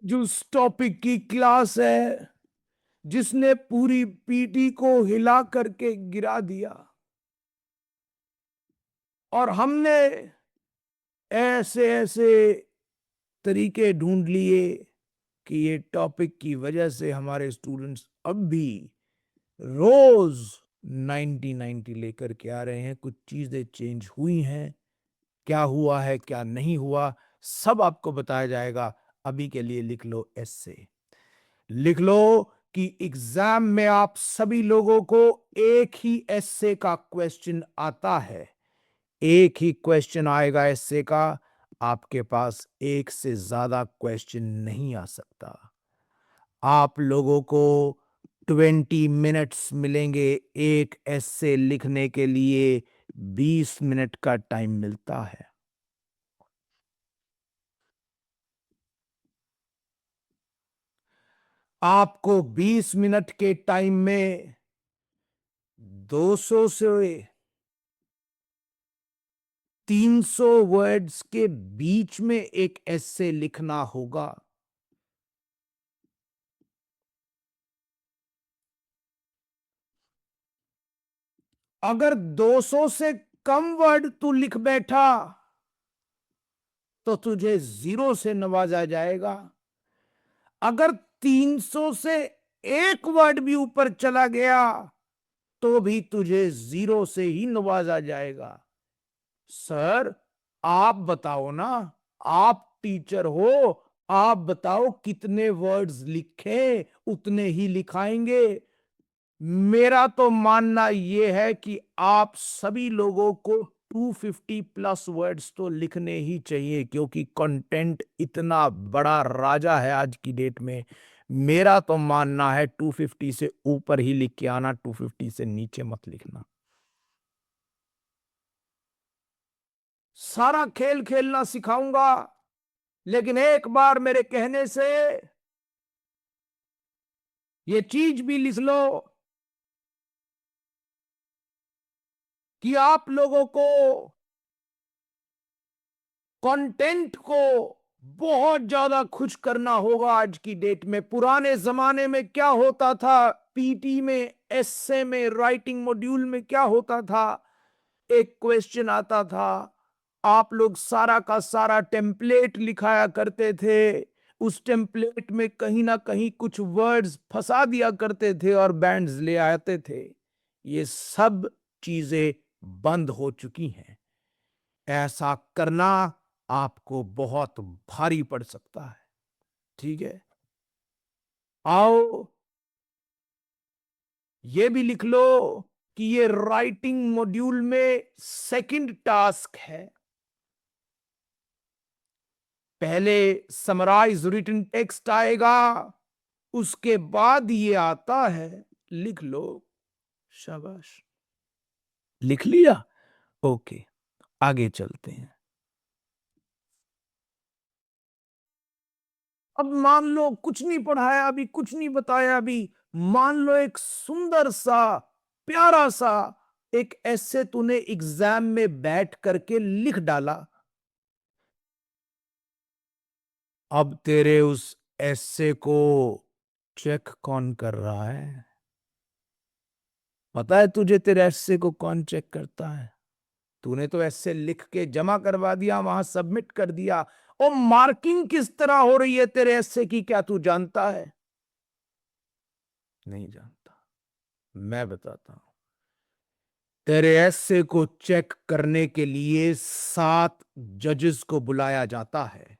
जो उस टॉपिक की क्लास है जिसने पूरी पीटी को हिला करके गिरा दिया, और हमने ऐसे ऐसे तरीके ढूंढ लिए कि ये टॉपिक की वजह से हमारे स्टूडेंट्स अब भी रोज 90 लेकर के आ रहे हैं। कुछ चीजें चेंज हुई हैं, क्या हुआ है क्या नहीं हुआ सब आपको बताया जाएगा। अभी के लिए लिख लो एस्से, लिख लो कि एग्जाम में आप सभी लोगों को एक ही एस्से का क्वेश्चन आता है, एक ही क्वेश्चन आएगा एस्से का। आपके पास एक से ज्यादा क्वेश्चन नहीं आ सकता। आप लोगों को 20 मिनट्स मिलेंगे एक एस्से लिखने के लिए, 20 मिनट का टाइम मिलता है। आपको 20 मिनट के टाइम में 200 से 300 वर्ड्स के बीच में एक एस्से लिखना होगा। अगर 200 से कम वर्ड तू लिख बैठा तो तुझे 0 से नवाजा जाएगा। अगर 300 से एक वर्ड भी ऊपर चला गया तो भी तुझे 0 से ही नवाजा जाएगा। सर आप बताओ ना, आप टीचर हो, आप बताओ कितने वर्ड्स लिखे, उतने ही लिखाएंगे। मेरा तो मानना यह है कि आप सभी लोगों को 250 प्लस वर्ड्स तो लिखने ही चाहिए, क्योंकि कंटेंट इतना बड़ा राजा है आज की डेट में। मेरा तो मानना है 250 से ऊपर ही लिख के आना, 250 से नीचे मत लिखना। सारा खेल खेलना सिखाऊंगा, लेकिन एक बार मेरे कहने से ये चीज भी लिख लो कि आप लोगों को कंटेंट को बहुत ज्यादा खुश करना होगा आज की डेट में। पुराने जमाने में क्या होता था, पीटी में, एसए में, राइटिंग मॉड्यूल में क्या होता था, एक क्वेश्चन आता था, आप लोग सारा का सारा टेम्पलेट लिखाया करते थे, उस टेम्पलेट में कहीं ना कहीं कुछ वर्ड्स फंसा दिया करते थे और बैंड्स ले आते थे। ये सब चीजें बंद हो चुकी हैं। ऐसा करना आपको बहुत भारी पड़ सकता है। ठीक है, आओ ये भी लिख लो कि ये राइटिंग मॉड्यूल में सेकंड टास्क है। पहले समराइज रिटन टेक्स्ट आएगा, उसके बाद ये आता है, लिख लो। शाबाश, लिख लिया। ओके, आगे चलते हैं। अब मान लो कुछ नहीं पढ़ाया अभी, कुछ नहीं बताया अभी, मान लो एक सुंदर सा प्यारा सा एक ऐसे तूने एग्जाम में बैठ करके लिख डाला। अब तेरे उस ऐसे को चेक कौन कर रहा है? पता है तुझे तेरे ऐसे को कौन चेक करता है? तूने तो ऐसे लिख के जमा करवा दिया, वहां सबमिट कर दिया, और मार्किंग किस तरह हो रही है तेरे ऐसे की, क्या तू जानता है? नहीं जानता। मैं बताता हूं। तेरे ऐसे को चेक करने के लिए 7 जजेस को बुलाया जाता है।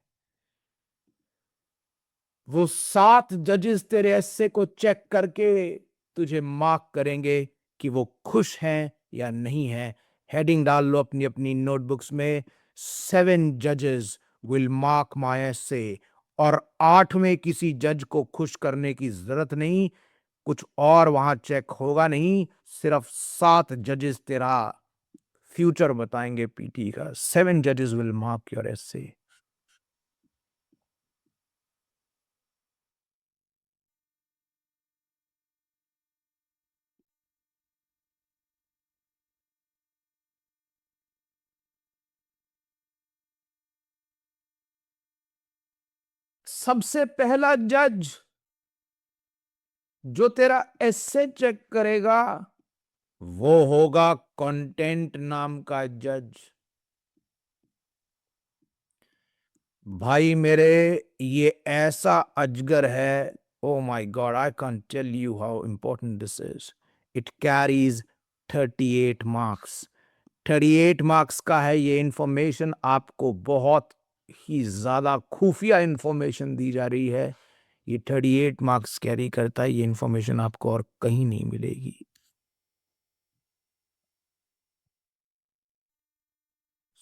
वो 7 जजेस तेरे ऐसे को चेक करके तुझे मार्क करेंगे कि वो खुश हैं या नहीं है। हेडिंग डाल लो अपनी अपनी नोटबुक्स में, 7 जजेस विल मार्क माई ऐसे। और 8वें किसी जज को खुश करने की जरूरत नहीं, कुछ और वहां चेक होगा नहीं, सिर्फ 7 जजेस तेरा फ्यूचर बताएंगे पीटी का। 7 जजेस विल मार्क योर ऐसे। सबसे पहला जज जो तेरा एसे चेक करेगा वो होगा कंटेंट नाम का जज। भाई मेरे, ये ऐसा अजगर है, oh my god, I can't tell you how important this is. It carries 38 marks. 38 marks का है ये इंफॉर्मेशन। आपको बहुत ही ज्यादा खुफिया इंफॉर्मेशन दी जा रही है। ये 38 मार्क्स कैरी करता है। ये इंफॉर्मेशन आपको और कहीं नहीं मिलेगी।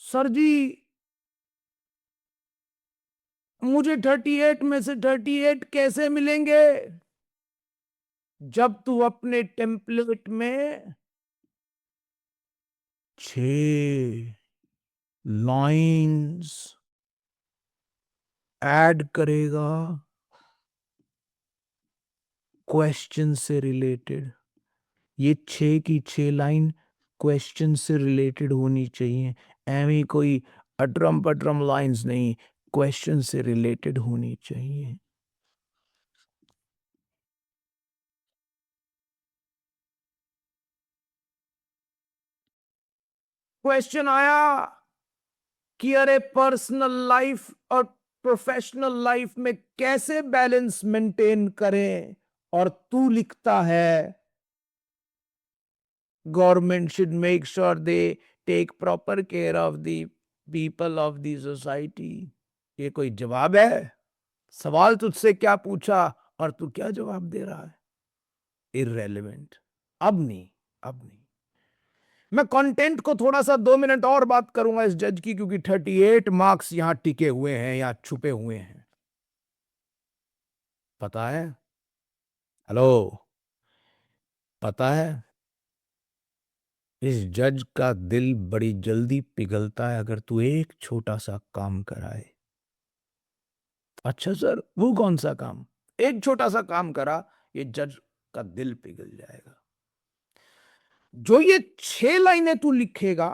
सर जी, मुझे 38 में से 38 कैसे मिलेंगे? जब तू अपने टेम्पलेट में 6 लाइंस ऐड करेगा क्वेश्चन से रिलेटेड। ये 6 की 6 लाइन क्वेश्चन से रिलेटेड होनी चाहिए। एवं कोई अटरम पटरम लाइंस नहीं, क्वेश्चन से रिलेटेड होनी चाहिए। क्वेश्चन आया कि अरे पर्सनल लाइफ और प्रोफेशनल लाइफ में कैसे बैलेंस मेंटेन करें, और तू लिखता है government should make sure they take proper care of the people of the society. ये कोई जवाब है? सवाल तुझसे क्या पूछा और तू क्या जवाब दे रहा है? इररेलेवेंट। अब नहीं, अब नहीं। मैं कंटेंट को थोड़ा सा 2 मिनट और बात करूंगा इस जज की, क्योंकि 38 मार्क्स यहां टिके हुए हैं या छुपे हुए हैं। पता है? हेलो, पता है? इस जज का दिल बड़ी जल्दी पिघलता है अगर तू एक छोटा सा काम कराए। अच्छा सर, वो कौन सा काम? एक छोटा सा काम करा, ये जज का दिल पिघल जाएगा। जो ये 6 लाइनें तू लिखेगा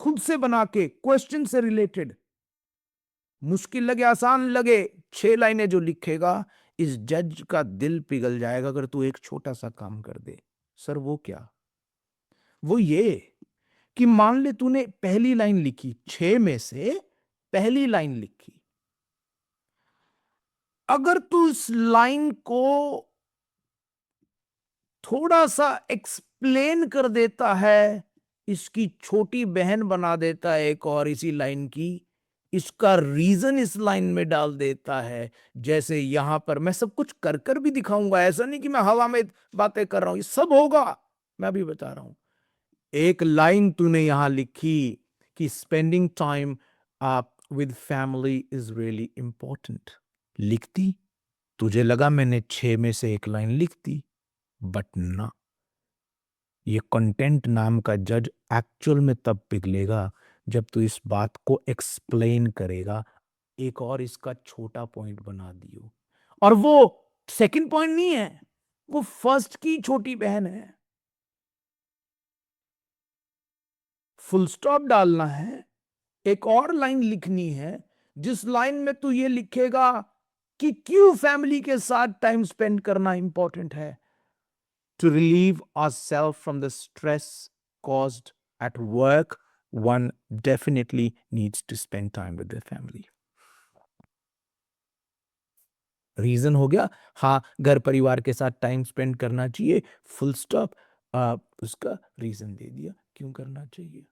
खुद से बना के क्वेश्चन से रिलेटेड, मुश्किल लगे आसान लगे, 6 लाइनें जो लिखेगा, इस जज का दिल पिघल जाएगा अगर तू एक छोटा सा काम कर दे। सर वो क्या? वो ये कि मान ले तूने पहली लाइन लिखी, 6 में से पहली लाइन लिखी, अगर तू इस लाइन को थोड़ा सा एक्सप्लेन कर देता है, इसकी छोटी बहन बना देता है एक और इसी लाइन की, इसका रीजन इस लाइन में डाल देता है। जैसे यहां पर मैं सब कुछ कर कर भी दिखाऊंगा, ऐसा नहीं कि मैं हवा में बातें कर रहा हूं, ये सब होगा। मैं भी बता रहा हूं। एक लाइन तूने यहां लिखी कि स्पेंडिंग टाइम आप with family is really important. लिखती, तुझे लगा मैंने 6 में से 1 लाइन लिख दी, बट ना। ये कंटेंट नाम का जज एक्चुअल में तब पिघलेगा जब तू इस बात को एक्सप्लेन करेगा। एक और इसका छोटा पॉइंट बना दियो, और वो सेकंड पॉइंट नहीं है, वो फर्स्ट की छोटी बहन है। फुल स्टॉप डालना है, एक और लाइन लिखनी है जिस लाइन में तू ये लिखेगा कि क्यों फैमिली के साथ टाइम स्पेंड करना इंपॉर्टेंट है। To relieve ourselves from the stress caused at work, one definitely needs to spend time with their family. Reason हो गया, हाँ घर परिवार के साथ टाइम स्पेंड करना चाहिए, फुल स्टॉप। उसका रीजन दे दिया क्यों करना चाहिए।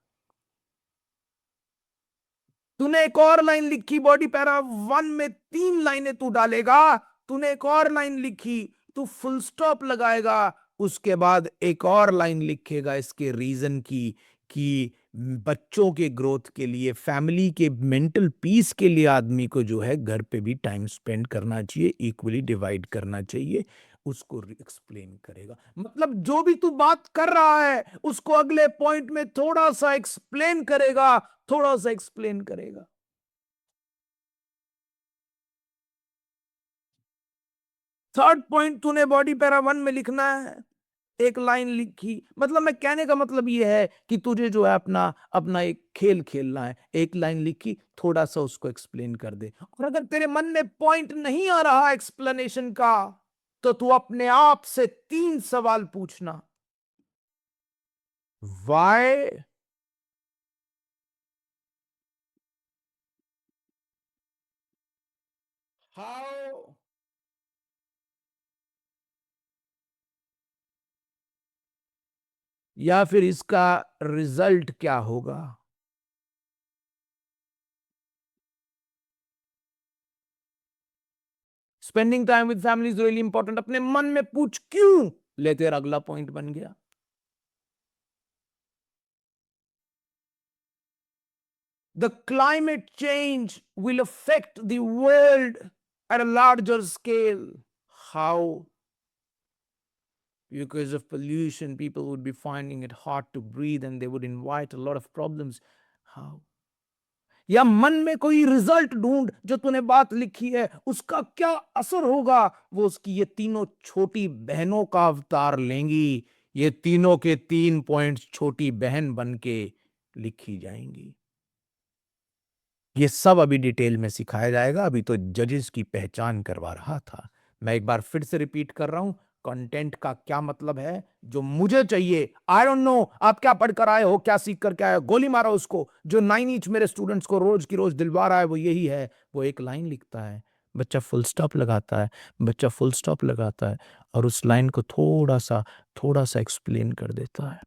तूने एक और लाइन लिखी, बॉडी पैरा 1 में 3 लाइनें तू डालेगा, तूने एक और लाइन लिखी, तू फुल स्टॉप लगाएगा, उसके बाद एक और लाइन लिखेगा इसके रीजन की, कि बच्चों के ग्रोथ के लिए, फैमिली के मेंटल पीस के लिए आदमी को जो है घर पे भी टाइम स्पेंड करना चाहिए, इक्वली डिवाइड करना चाहिए। उसको एक्सप्लेन करेगा, मतलब जो भी तू बात कर रहा है उसको अगले पॉइंट में थोड़ा सा एक्सप्लेन करेगा, थोड़ा सा एक्सप्लेन करेगा। थर्ड पॉइंट तूने बॉडी पैरा 1 में लिखना है एक लाइन लिखी, मतलब मैं कहने का मतलब ये है कि तुझे जो है अपना अपना एक खेल खेलना है। एक लाइन लिखी, थोड़ा सा उसको एक्सप्लेन कर दे। और अगर तेरे मन में पॉइंट नहीं आ रहा एक्सप्लेनेशन का, तो तू अपने आप से 3 सवाल पूछना। वाई, हाउ, या फिर इसका रिजल्ट क्या होगा। Spending time with family is really important. अपने मन में पूछ क्यों, ले तेरा अगला पॉइंट बन गया। The climate change will affect the world at a larger scale. How? Because of pollution, people would be finding it hard to breathe and they would invite a lot of problems. How? या मन में कोई result ढूंढ, जो तूने बात लिखी है उसका क्या असर होगा। वो उसकी ये तीनों छोटी बहनों का अवतार लेंगी। ये तीनों के 3 पॉइंट्स छोटी बहन बन के लिखी जाएंगी। ये सब अभी डिटेल में सिखाया जाएगा। अभी तो जजेस की पहचान करवा रहा था। मैं एक बार फिर से रिपीट कर रहा हूं, कंटेंट का क्या मतलब है जो मुझे चाहिए। आई डोंट नो आप क्या पढ़कर आए हो, क्या सीख कर के आए हो, गोली मारो उसको। जो 9 ईच मेरे स्टूडेंट्स को रोज की रोज दिलवा रहा है वो यही है। वो एक लाइन लिखता है, बच्चा फुल स्टॉप लगाता है, बच्चा फुल स्टॉप लगाता है और उस लाइन को थोड़ा सा एक्सप्लेन कर देता है।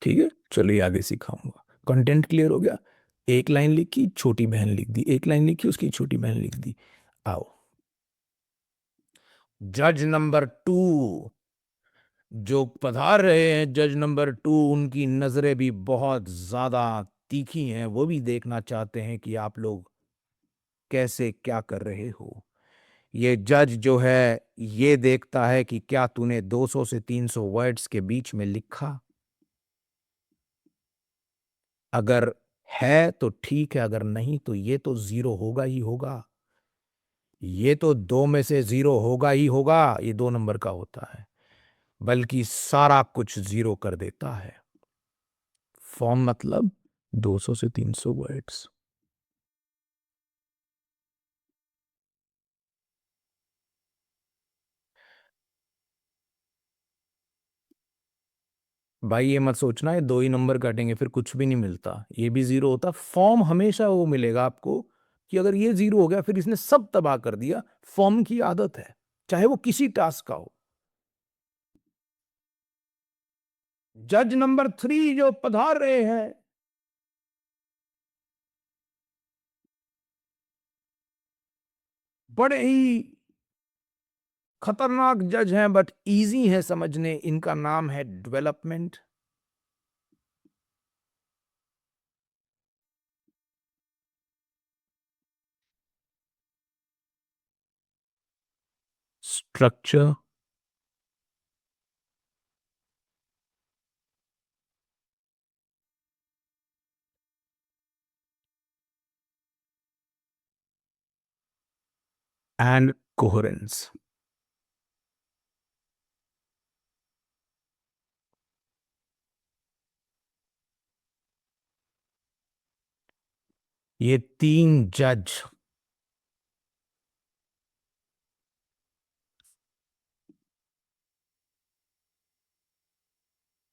ठीक है, चलिए आगे सिखाऊंगा। कंटेंट क्लियर हो गया। एक लाइन लिखी, छोटी बहन लिख दी, एक लाइन लिखी, उसकी छोटी बहन लिख दी। आओ, जज नंबर 2 जो पधार रहे हैं, जज नंबर 2, उनकी नजरें भी बहुत ज्यादा तीखी हैं। वो भी देखना चाहते हैं कि आप लोग कैसे क्या कर रहे हो। ये जज जो है ये देखता है कि क्या तूने 200 से 300 वर्ड्स के बीच में लिखा। अगर है तो ठीक है, अगर नहीं तो ये तो जीरो होगा ही होगा। ये तो 2 में से जीरो होगा ही होगा। ये 2 नंबर का होता है, बल्कि सारा कुछ जीरो कर देता है। फॉर्म मतलब 200 से 300 वर्ड्स। भाई ये मत सोचना ये 2 ही नंबर काटेंगे फिर कुछ भी नहीं मिलता, ये भी जीरो होता। फॉर्म हमेशा वो मिलेगा आपको कि अगर ये जीरो हो गया फिर इसने सब तबाह कर दिया। फॉर्म की आदत है, चाहे वो किसी टास्क का हो। जज नंबर 3 जो पधार रहे हैं, बड़े ही खतरनाक जज हैं बट इजी है समझने। इनका नाम है डेवलपमेंट, स्ट्रक्चर एंड कोहेरेंस। ये 3 जज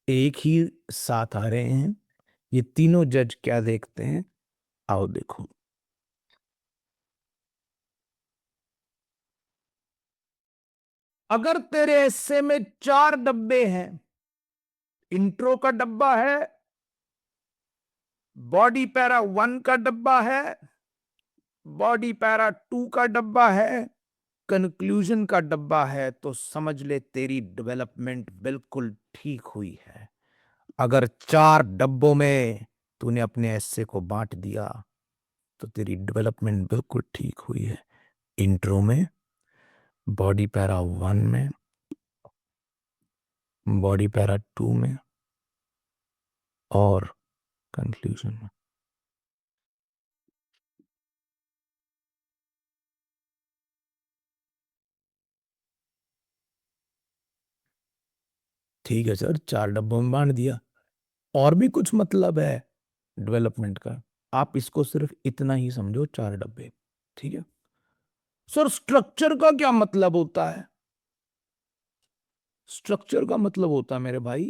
एक ही साथ आ रहे हैं। ये तीनों जज क्या देखते हैं, आओ देखो। अगर तेरे हिस्से में 4 डब्बे हैं, इंट्रो का डब्बा है, बॉडी पैरा 1 का डब्बा है, बॉडी पैरा 2 का डब्बा है, कंक्लूजन का डब्बा है, तो समझ ले तेरी डेवलपमेंट बिल्कुल ठीक हुई है। अगर 4 डब्बों में तूने अपने एस्से को बांट दिया तो तेरी डेवलपमेंट बिल्कुल ठीक हुई है। इंट्रो में, बॉडी पैरा 1 में, बॉडी पैरा 2 में और कंक्लूजन में। ठीक है सर, 4 डब्बों में बांट दिया। और भी कुछ मतलब है डेवलपमेंट का? आप इसको सिर्फ इतना ही समझो, 4 डब्बे। ठीक है सर। स्ट्रक्चर का क्या मतलब होता है? स्ट्रक्चर का मतलब होता है मेरे भाई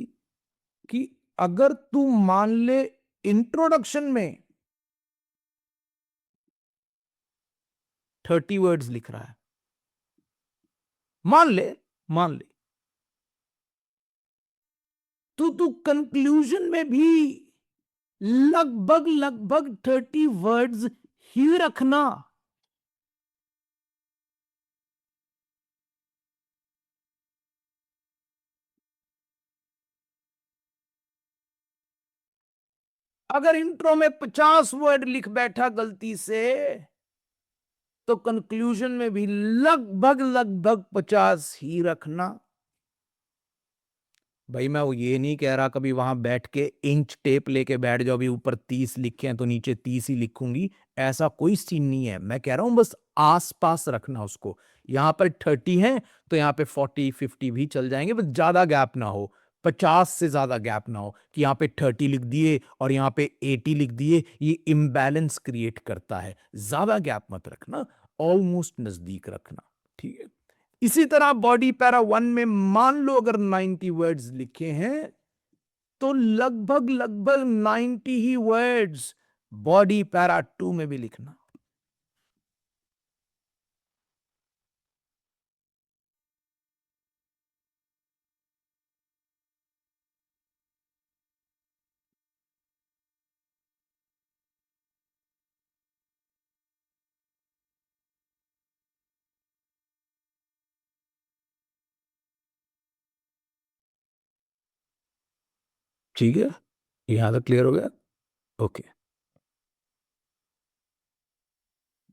कि अगर तू मान ले इंट्रोडक्शन में 30 वर्ड्स लिख रहा है, मान ले तू कंक्लूजन में भी लगभग लगभग 30 वर्ड्स ही रखना। अगर इंट्रो में 50 वर्ड लिख बैठा गलती से, तो कंक्लूजन में भी लगभग लगभग 50 ही रखना। भाई मैं वो ये नहीं कह रहा कभी वहां बैठ के इंच टेप लेके बैठ जाओ, भी ऊपर 30 लिखे हैं तो नीचे 30 ही लिखूंगी, ऐसा कोई सीन नहीं है। मैं कह रहा हूं बस आसपास रखना उसको। यहां पर 30 है तो यहां पे 40-50 भी चल जाएंगे, बस ज्यादा गैप ना हो, 50 से ज्यादा गैप ना हो कि यहाँ पे 30 लिख दिए और यहाँ पे 80 लिख दिए, ये इम्बैलेंस क्रिएट करता है। ज्यादा गैप मत रखना, ऑलमोस्ट नजदीक रखना। ठीक है। इसी तरह बॉडी पैरा 1 में मान लो अगर 90 वर्ड्स लिखे हैं तो लगभग लगभग 90 ही वर्ड्स बॉडी पैरा 2 में भी लिखना। ठीक है, यहां तक क्लियर हो गया? ओके।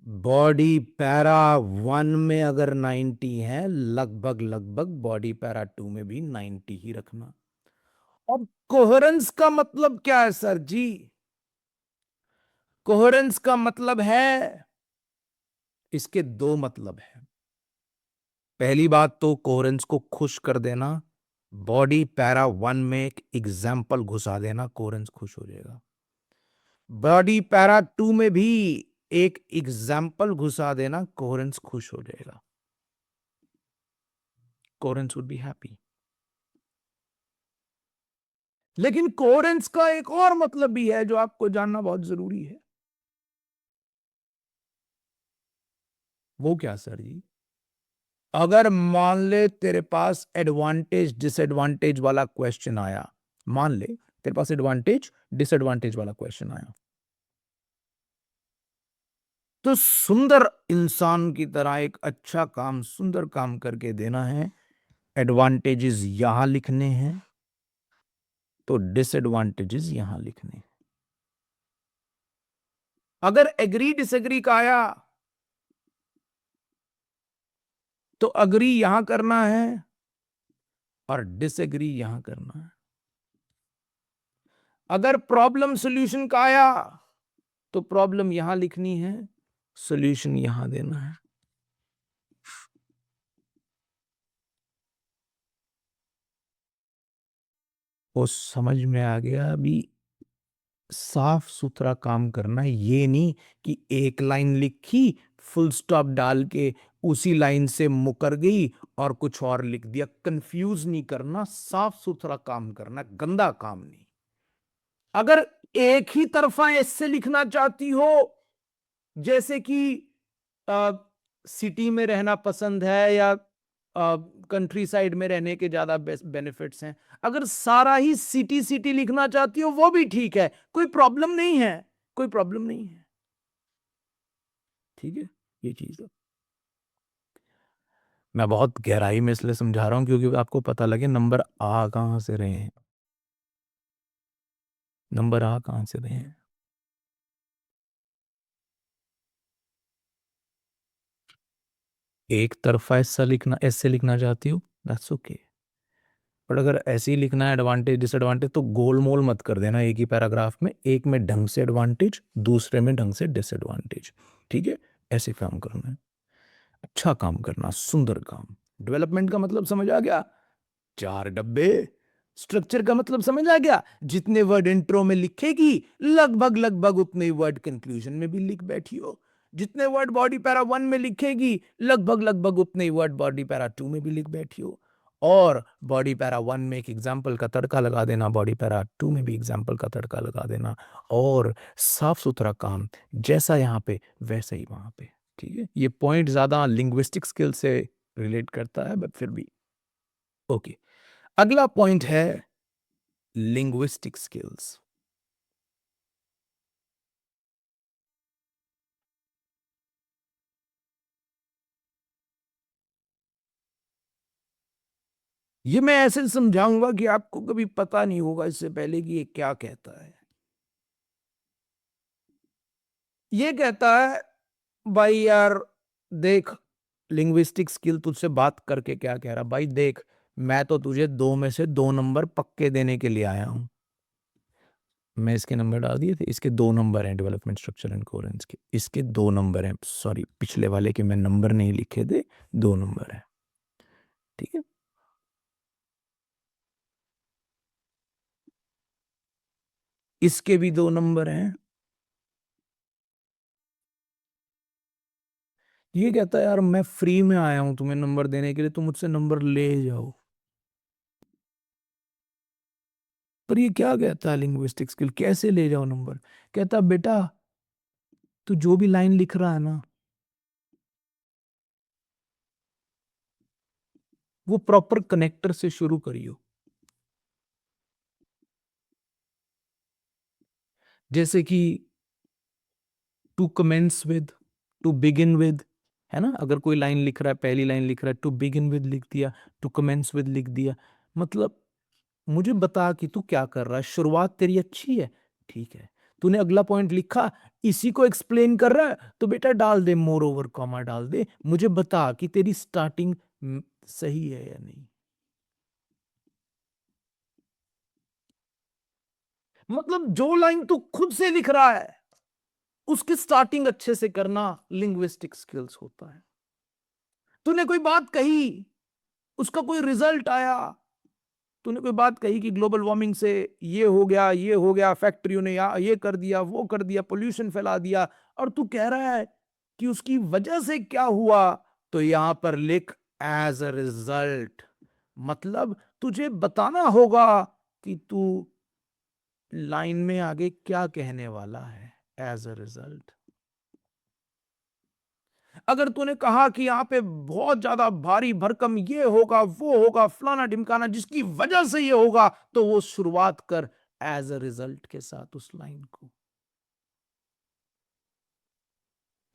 बॉडी पैरा 1 में अगर 90 है, लगभग लगभग बॉडी पैरा 2 में भी 90 ही रखना। अब कोहेरेंस का मतलब क्या है सर जी? कोहेरेंस का मतलब है, इसके दो मतलब है। पहली बात तो कोहेरेंस को खुश कर देना, बॉडी पैरा 1 में एक एग्जाम्पल घुसा देना, कोहेरेंस खुश हो जाएगा। बॉडी पैरा 2 में भी एक एग्जाम्पल घुसा देना, कोहेरेंस खुश हो जाएगा। Coherence would be happy. लेकिन कोहेरेंस का एक और मतलब भी है जो आपको जानना बहुत जरूरी है। वो क्या सर जी? अगर मान ले तेरे पास एडवांटेज डिसएडवांटेज वाला क्वेश्चन आया, मान ले तेरे पास एडवांटेज डिसएडवांटेज वाला क्वेश्चन आया, तो सुंदर इंसान की तरह एक अच्छा काम, सुंदर काम करके देना है। एडवांटेजेस यहां लिखने हैं तो डिसएडवांटेजेस यहां लिखने हैं। अगर एग्री डिसएग्री का आया तो अग्री यहां करना है और डिसएग्री यहां करना है। अगर प्रॉब्लम सॉल्यूशन का आया तो प्रॉब्लम यहां लिखनी है, सॉल्यूशन यहां देना है। वो समझ में आ गया? अभी साफ सुथरा काम करना है, ये नहीं कि एक लाइन लिखी, फुल स्टॉप डाल के उसी लाइन से मुकर गई और कुछ और लिख दिया। कंफ्यूज नहीं करना, साफ सुथरा काम करना, गंदा काम नहीं। अगर एक ही तरफा ऐसे लिखना चाहती हो, जैसे कि सिटी में रहना पसंद है या कंट्री साइड में रहने के ज्यादा बेनिफिट्स हैं, अगर सारा ही सिटी सिटी लिखना चाहती हो वो भी ठीक है, कोई प्रॉब्लम नहीं है, कोई प्रॉब्लम नहीं है। ठीक है, ये चीज है। मैं बहुत गहराई में इसलिए समझा रहा हूं क्योंकि आपको पता लगे नंबर आ कहां से रहे हैं। नंबर आ कहाँ से रहे हैं? एक तरफा ऐसा लिखना, ऐसे लिखना चाहती हूँ, दैट्स ओके। पर अगर ऐसे ही लिखना है एडवांटेज डिसएडवांटेज, तो गोलमोल मत कर देना एक ही पैराग्राफ में, एक में ढंग से एडवांटेज, दूसरे में ढंग से डिसएडवांटेज। ठीक है, ऐसे काम करना है, अच्छा काम करना, सुंदर काम। डेवलपमेंट का मतलब समझ आ गया? 4 डब्बे। स्ट्रक्चर का मतलब समझ आ गया? जितने वर्ड इंट्रो में लिखेगी लगभग लगभग उतने ही वर्ड कंक्लूजन में भी लिख बैठी हो। जितने वर्ड बॉडी पैरा 1 में लिखेगी लगभग लगभग उतने ही वर्ड बॉडी पैरा 2 में भी लिख बैठी हो। और बॉडी पैरा 1 में एक एग्जाम्पल का तड़का लगा देना, बॉडी पैरा 2 में भी एग्जाम्पल का तड़का लगा देना। और साफ सुथरा काम, जैसा यहाँ पे वैसा ही वहां पे। ठीक है, ये पॉइंट ज्यादा लिंग्विस्टिक स्किल से रिलेट करता है, बट फिर भी ओके। अगला पॉइंट है लिंग्विस्टिक स्किल्स। ये मैं ऐसे समझाऊंगा कि आपको कभी पता नहीं होगा इससे पहले कि ये क्या कहता है। ये कहता है, भाई यार देख, लिंग्विस्टिक स्किल तुझसे बात करके क्या कह रहा, भाई देख, मैं तो तुझे 2 में से 2 नंबर पक्के देने के लिए आया हूं। मैं इसके नंबर डाल दिए थे, इसके 2 नंबर हैं डेवलपमेंट स्ट्रक्चर एंड कोहेरेंस के, इसके 2 नंबर हैं, सॉरी पिछले वाले के मैं नंबर नहीं लिखे थे, 2 नंबर हैं। ठीक है, इसके भी 2 नंबर हैं। ये कहता है यार मैं फ्री में आया हूं तुम्हें नंबर देने के लिए, तुम मुझसे नंबर ले जाओ। पर ये क्या कहता है लिंग्विस्टिक स्किल, कैसे ले जाओ नंबर? कहता बेटा, तू जो भी लाइन लिख रहा है ना, वो प्रॉपर कनेक्टर से शुरू करियो। जैसे कि to commence with, to begin with, है ना? अगर कोई लाइन लिख रहा है, पहली लाइन लिख रहा है, टू बिगिन विद लिख दिया, टू कमेंस विद लिख दिया। मतलब मुझे बता कि तू क्या कर रहा है, शुरुआत तेरी अच्छी है, ठीक है। तूने अगला पॉइंट लिखा, इसी को एक्सप्लेन कर रहा है, तो बेटा डाल दे मोर ओवर कॉमा डाल दे, मुझे बता कि तेरी स्टार्टिंग सही है या नहीं। मतलब जो लाइन तू खुद से लिख रहा है उसकी स्टार्टिंग अच्छे से करना लिंग्विस्टिक स्किल्स होता है। तूने कोई बात कही, उसका कोई रिजल्ट आया, तूने कोई बात कही कि ग्लोबल वार्मिंग से ये हो गया, ये हो गया, फैक्ट्रियों ने ये कर दिया, वो कर दिया, पोल्यूशन फैला दिया, और तू कह रहा है कि उसकी वजह से क्या हुआ, तो यहां पर लिख एज अ रिजल्ट। मतलब तुझे बताना होगा कि तू लाइन में आगे क्या कहने वाला है, एज अ रिजल्ट। अगर तूने कहा कि यहाँ पे बहुत ज्यादा भारी भरकम ये होगा, वो होगा, फलाना ढिमकाना, जिसकी वजह से ये होगा, तो वो शुरुआत कर एज अ रिजल्ट के साथ उस लाइन को,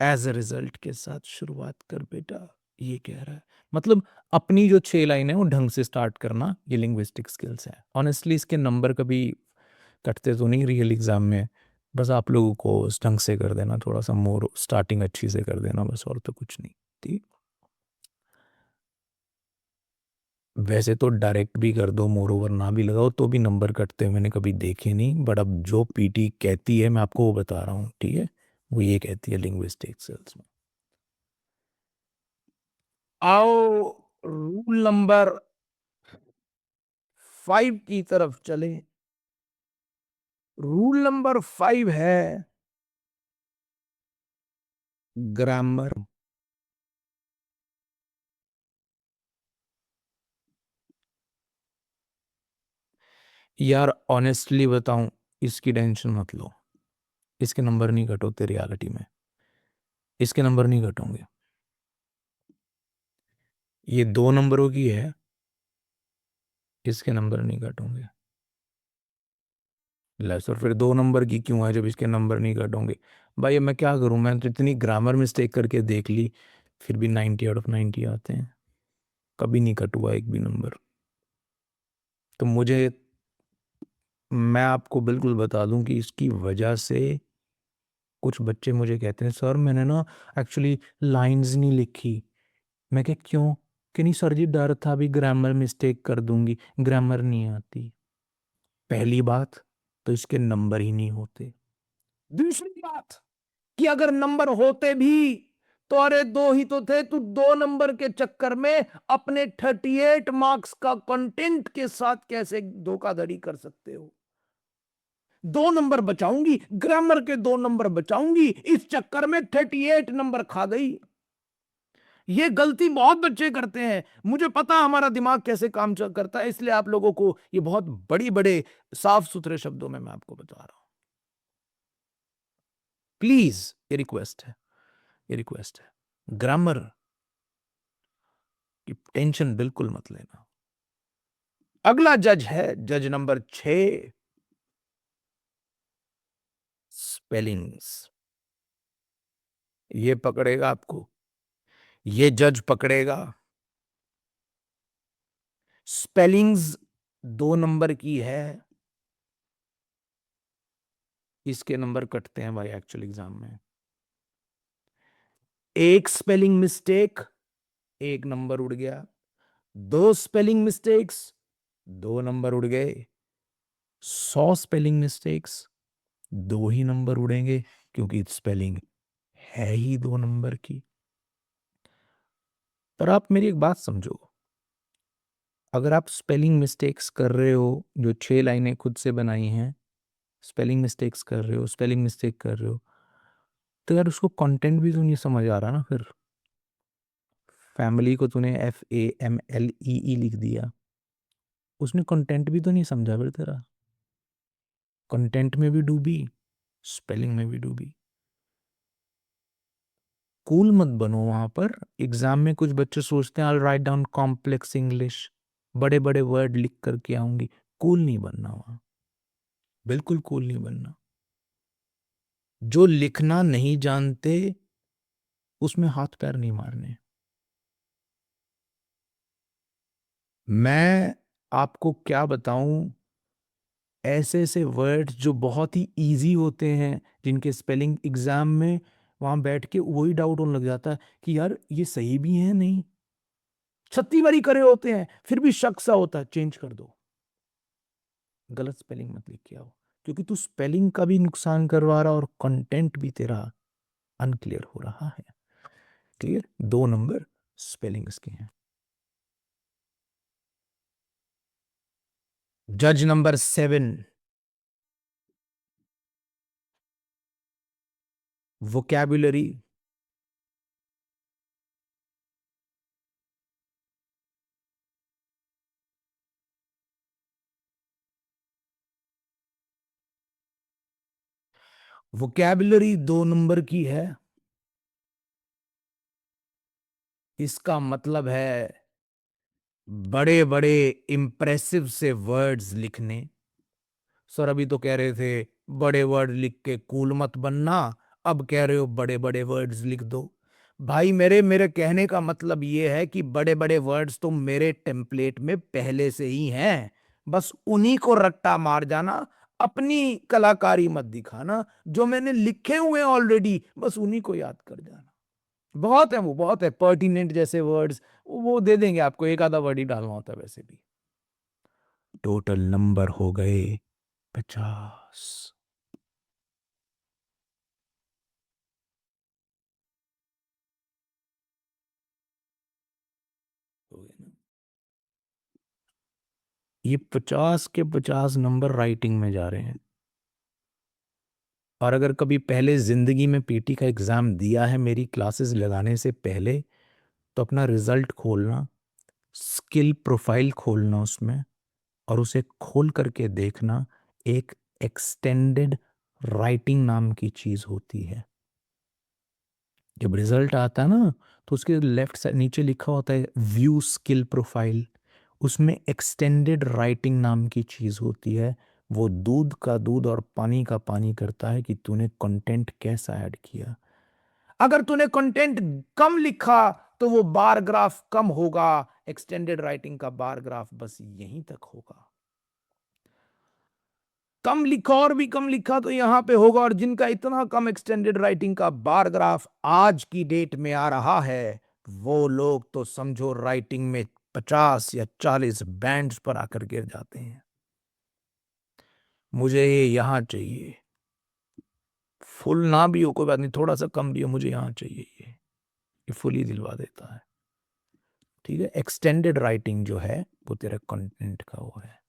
एज अ रिजल्ट के साथ शुरुआत कर बेटा, ये कह रहा है। मतलब अपनी जो 6 लाइन है वो ढंग से स्टार्ट करना, ये लिंग्विस्टिक स्किल्स है। ऑनेस्टली इसके नंबर कभी कटते तो नहीं रियल एग्जाम में, बस आप लोगों को उस ढंग से कर देना, थोड़ा सा मोर स्टार्टिंग अच्छी से कर देना, बस, और तो कुछ नहीं। ठीक। वैसे तो डायरेक्ट भी कर दो, मोर ओवर ना भी लगाओ तो भी नंबर कटते हुए मैंने कभी देखे नहीं, बट अब जो पीटी कहती है मैं आपको वो बता रहा हूँ। ठीक है, वो ये कहती है लिंग्विस्टिक स्किल्स में। आओ रूल नंबर 5 की तरफ चले। रूल नंबर 5 है ग्रामर। यार ऑनेस्टली बताऊं, इसकी टेंशन मत लो, इसके नंबर नहीं घटोते रियलिटी में, इसके नंबर नहीं घटोगे। ये 2 नंबरों की है, इसके नंबर नहीं घटोगे। लेस, और फिर 2 नंबर की क्यों है जब इसके नंबर नहीं घटोगे? भाई अब मैं क्या करूं, मैं तो इतनी ग्रामर मिस्टेक करके देख ली, फिर भी 90 आउट ऑफ 90 आते हैं, कभी नहीं कटुआ एक भी नंबर। तो मुझे मैं आपको बिल्कुल बता दूं कि इसकी वजह से कुछ बच्चे मुझे कहते हैं सर मैंने ना एक्चुअली लाइंस नहीं लिखी। मैं क्या क्यों? कि नहीं सर जी डर था भी ग्रामर मिस्टेक कर दूंगी। ग्रामर नहीं आती पहली बात, तो इसके नंबर ही नहीं होते। दूसरी बात कि अगर नंबर होते भी तो अरे दो ही तो थे, तू दो नंबर के चक्कर में अपने 38 मार्क्स का कंटेंट के साथ कैसे धोखाधड़ी कर सकते हो? दो नंबर बचाऊंगी, ग्रामर के दो नंबर बचाऊंगी, इस चक्कर में 38 नंबर खा गई। ये गलती बहुत बच्चे करते हैं। मुझे पता हमारा दिमाग कैसे काम करता है, इसलिए आप लोगों को ये बहुत बड़ी बड़े साफ सुथरे शब्दों में मैं आपको बता रहा हूं। प्लीज ये रिक्वेस्ट है, ये रिक्वेस्ट है, ग्रामर की टेंशन बिल्कुल मत लेना। अगला जज है जज नंबर 6, स्पेलिंग्स। ये पकड़ेगा आपको, ये जज पकड़ेगा। स्पेलिंग्स 2 नंबर की है, इसके नंबर कटते हैं भाई एक्चुअल एग्जाम में। एक स्पेलिंग मिस्टेक 1 नंबर उड़ गया, 2 स्पेलिंग मिस्टेक्स 2 नंबर उड़ गए, 100 स्पेलिंग मिस्टेक्स 2 ही नंबर उड़ेंगे, क्योंकि स्पेलिंग है ही 2 नंबर की। पर आप मेरी एक बात समझो, अगर आप स्पेलिंग मिस्टेक्स कर रहे हो, जो 6 लाइनें खुद से बनाई हैं, स्पेलिंग मिस्टेक्स कर रहे हो, स्पेलिंग मिस्टेक कर रहे हो, तो यार उसको कंटेंट भी तो नहीं समझ आ रहा ना। फिर फैमिली को तूने FAMLEE लिख दिया, उसने कंटेंट भी तो नहीं समझा फिर तेरा। कंटेंट में भी डूबी, स्पेलिंग में भी डूबी। कूल मत बनो वहां पर। एग्जाम में कुछ बच्चे सोचते हैं आई राइट डाउन कॉम्प्लेक्स इंग्लिश, बड़े बड़े वर्ड लिख करके आऊंगी। कूल नहीं बनना वहां, बिल्कुल कूल नहीं बनना। जो लिखना नहीं जानते उसमें हाथ पैर नहीं मारने। मैं आपको क्या बताऊं, ऐसे ऐसे वर्ड्स जो बहुत ही इजी होते हैं, जिनके स्पेलिंग एग्जाम में वहां बैठ के वही डाउट होने लग जाता है कि यार ये सही भी है नहीं। 36 बारी करे होते हैं फिर भी शक सा होता है, चेंज कर दो, गलत स्पेलिंग मत लिख के आओ। क्योंकि तू स्पेलिंग का भी नुकसान करवा रहा और कंटेंट भी तेरा अनक्लियर हो रहा है। क्लियर? 2 नंबर स्पेलिंग्स के हैं। जज नंबर 7, वोकैबुलरी। वोकैबुलरी 2 नंबर की है, इसका मतलब है बड़े बड़े इंप्रेसिव से वर्ड्स लिखने। सर अभी तो कह रहे थे बड़े वर्ड लिख के कूल मत बनना, अब कह रहे हो बड़े बड़े वर्ड्स लिख दो। भाई मेरे मेरे कहने का मतलब ये है कि बड़े बड़े वर्ड्स तो मेरे टेम्पलेट में पहले से ही हैं, बस उन्हीं को रट्टा मार जाना। अपनी कलाकारी मत दिखाना, जो मैंने लिखे हुए हैं ऑलरेडी बस उन्हीं को याद कर जाना। बहुत है, वो बहुत है, पर्टिनेंट जैसे वर्ड्स वो दे देंगे आपको, एक आधा वर्ड ही डालना होता है वैसे भी। टोटल नंबर हो गए 50। हो गए ना? ये 50 के 50 नंबर राइटिंग में जा रहे हैं। और अगर कभी पहले जिंदगी में PT का एग्जाम दिया है मेरी क्लासेस लगाने से पहले, तो अपना रिजल्ट खोलना, स्किल प्रोफाइल खोलना उसमें, और उसे खोल करके देखना। एक एक्सटेंडेड राइटिंग नाम की चीज होती है। जब रिजल्ट आता है ना, तो उसके लेफ्ट साइड नीचे लिखा होता है व्यू स्किल प्रोफाइल, उसमें एक्सटेंडेड राइटिंग नाम की चीज होती है। वो दूध का दूध और पानी का पानी करता है कि तूने कंटेंट कैसा ऐड किया। अगर तूने कंटेंट कम लिखा तो वो बार ग्राफ कम होगा, एक्सटेंडेड राइटिंग का बार ग्राफ बस यहीं तक होगा। कम लिखा और भी कम लिखा तो यहां पे होगा, और जिनका इतना कम एक्सटेंडेड राइटिंग का बार ग्राफ आज की डेट में आ रहा है, वो लोग तो समझो राइटिंग में 50 या 40 बैंड्स पर आकर गिर जाते हैं। मुझे ये यहां चाहिए, फुल ना भी हो कोई बात नहीं, थोड़ा सा कम भी हो, मुझे यहां चाहिए ये फुली दिलवा देता है। ठीक है, एक्सटेंडेड राइटिंग जो है वो तेरा कंटेंट का वो है।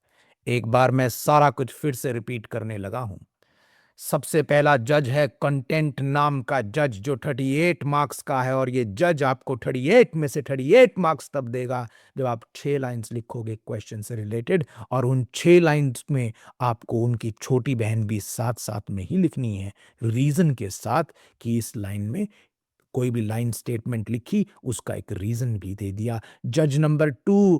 एक बार मैं सारा कुछ फिर से रिपीट करने लगा हूं। सबसे पहला जज है कंटेंट नाम का जज, जो 38 मार्क्स का है, और ये जज आपको 38 में से 38 मार्क्स तब देगा जब आप 6 लाइंस लिखोगे क्वेश्चन से रिलेटेड, और उन 6 लाइंस में आपको उनकी छोटी बहन भी साथ साथ में ही लिखनी है, रीजन के साथ कि इस लाइन में कोई भी लाइन स्टेटमेंट लिखी उसका एक रीजन भी दे दिया। जज नंबर 2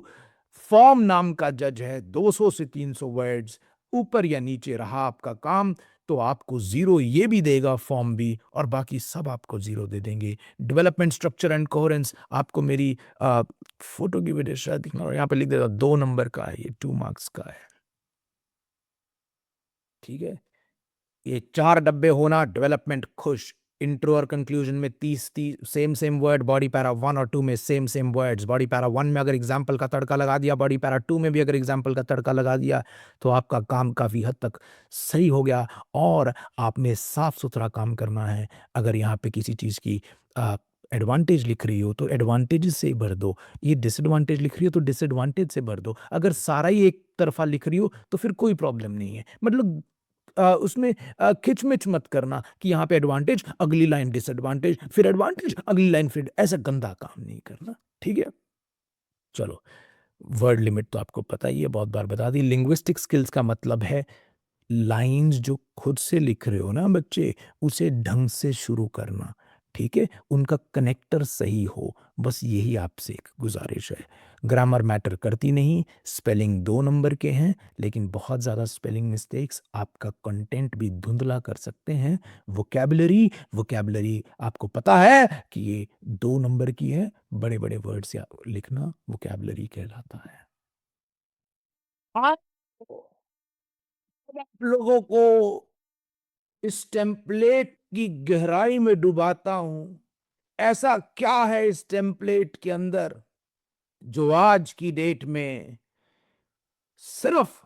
फॉर्म नाम का जज है, 200 से 300 वर्ड्स, ऊपर या नीचे रहा आपका काम तो आपको 0 ये भी देगा फॉर्म भी, और बाकी सब आपको 0 दे देंगे। डेवलपमेंट स्ट्रक्चर एंड कोहेरेंस आपको मेरी फोटो की वजह शायद दिखना, और यहाँ पे लिख देगा 2 नंबर का है, ये 2 मार्क्स का है। ठीक है, ये 4 डब्बे होना, डेवलपमेंट खुश। इंट्रो और कंक्लूजन में 30 सेम वर्ड, बॉडी पैरा 1 और 2 में सेम वर्ड्स, बॉडी पैरा 1 में अगर एग्जाम्पल का तड़का लगा दिया, बॉडी पैरा 2 में भी अगर एग्जाम्पल का तड़का लगा दिया, तो आपका काम काफी हद तक सही हो गया, और आपने साफ सुथरा काम करना है। अगर यहाँ पे किसी चीज की एडवांटेज लिख रही हो तो एडवांटेज से भर दो, ये डिसएडवांटेज लिख रही हो तो डिसएडवांटेज से भर दो। अगर सारा ही एक तरफा लिख रही हो तो फिर कोई प्रॉब्लम नहीं है, मतलब उसमें खिचमिच मत करना कि यहाँ पे एडवांटेज अगली लाइन डिसएडवांटेज, फिर एडवांटेज अगली लाइन, फिर ऐसा गंदा काम नहीं करना। ठीक है, चलो, वर्ड लिमिट तो आपको पता ही है, बहुत बार बता दी। लिंग्विस्टिक स्किल्स का मतलब है लाइंस जो खुद से लिख रहे हो ना बच्चे, उसे ढंग से शुरू करना। ठीक है, उनका कनेक्टर सही हो, बस यही आपसे एक गुजारिश है। ग्रामर मैटर करती नहीं, स्पेलिंग 2 नंबर के हैं, लेकिन बहुत ज़्यादा स्पेलिंग मिस्टेक्स आपका कंटेंट भी धुंधला कर सकते हैं। वोकैबुलरी आपको पता है कि ये 2 नंबर की है, बड़े बड़े वर्ड्स या लिखना वोकैबुलरी कहलाता है। आप लोगों को इस टेम्पलेट की गहराई में डुबाता हूं। ऐसा क्या है इस टेम्पलेट के अंदर जो आज की डेट में सिर्फ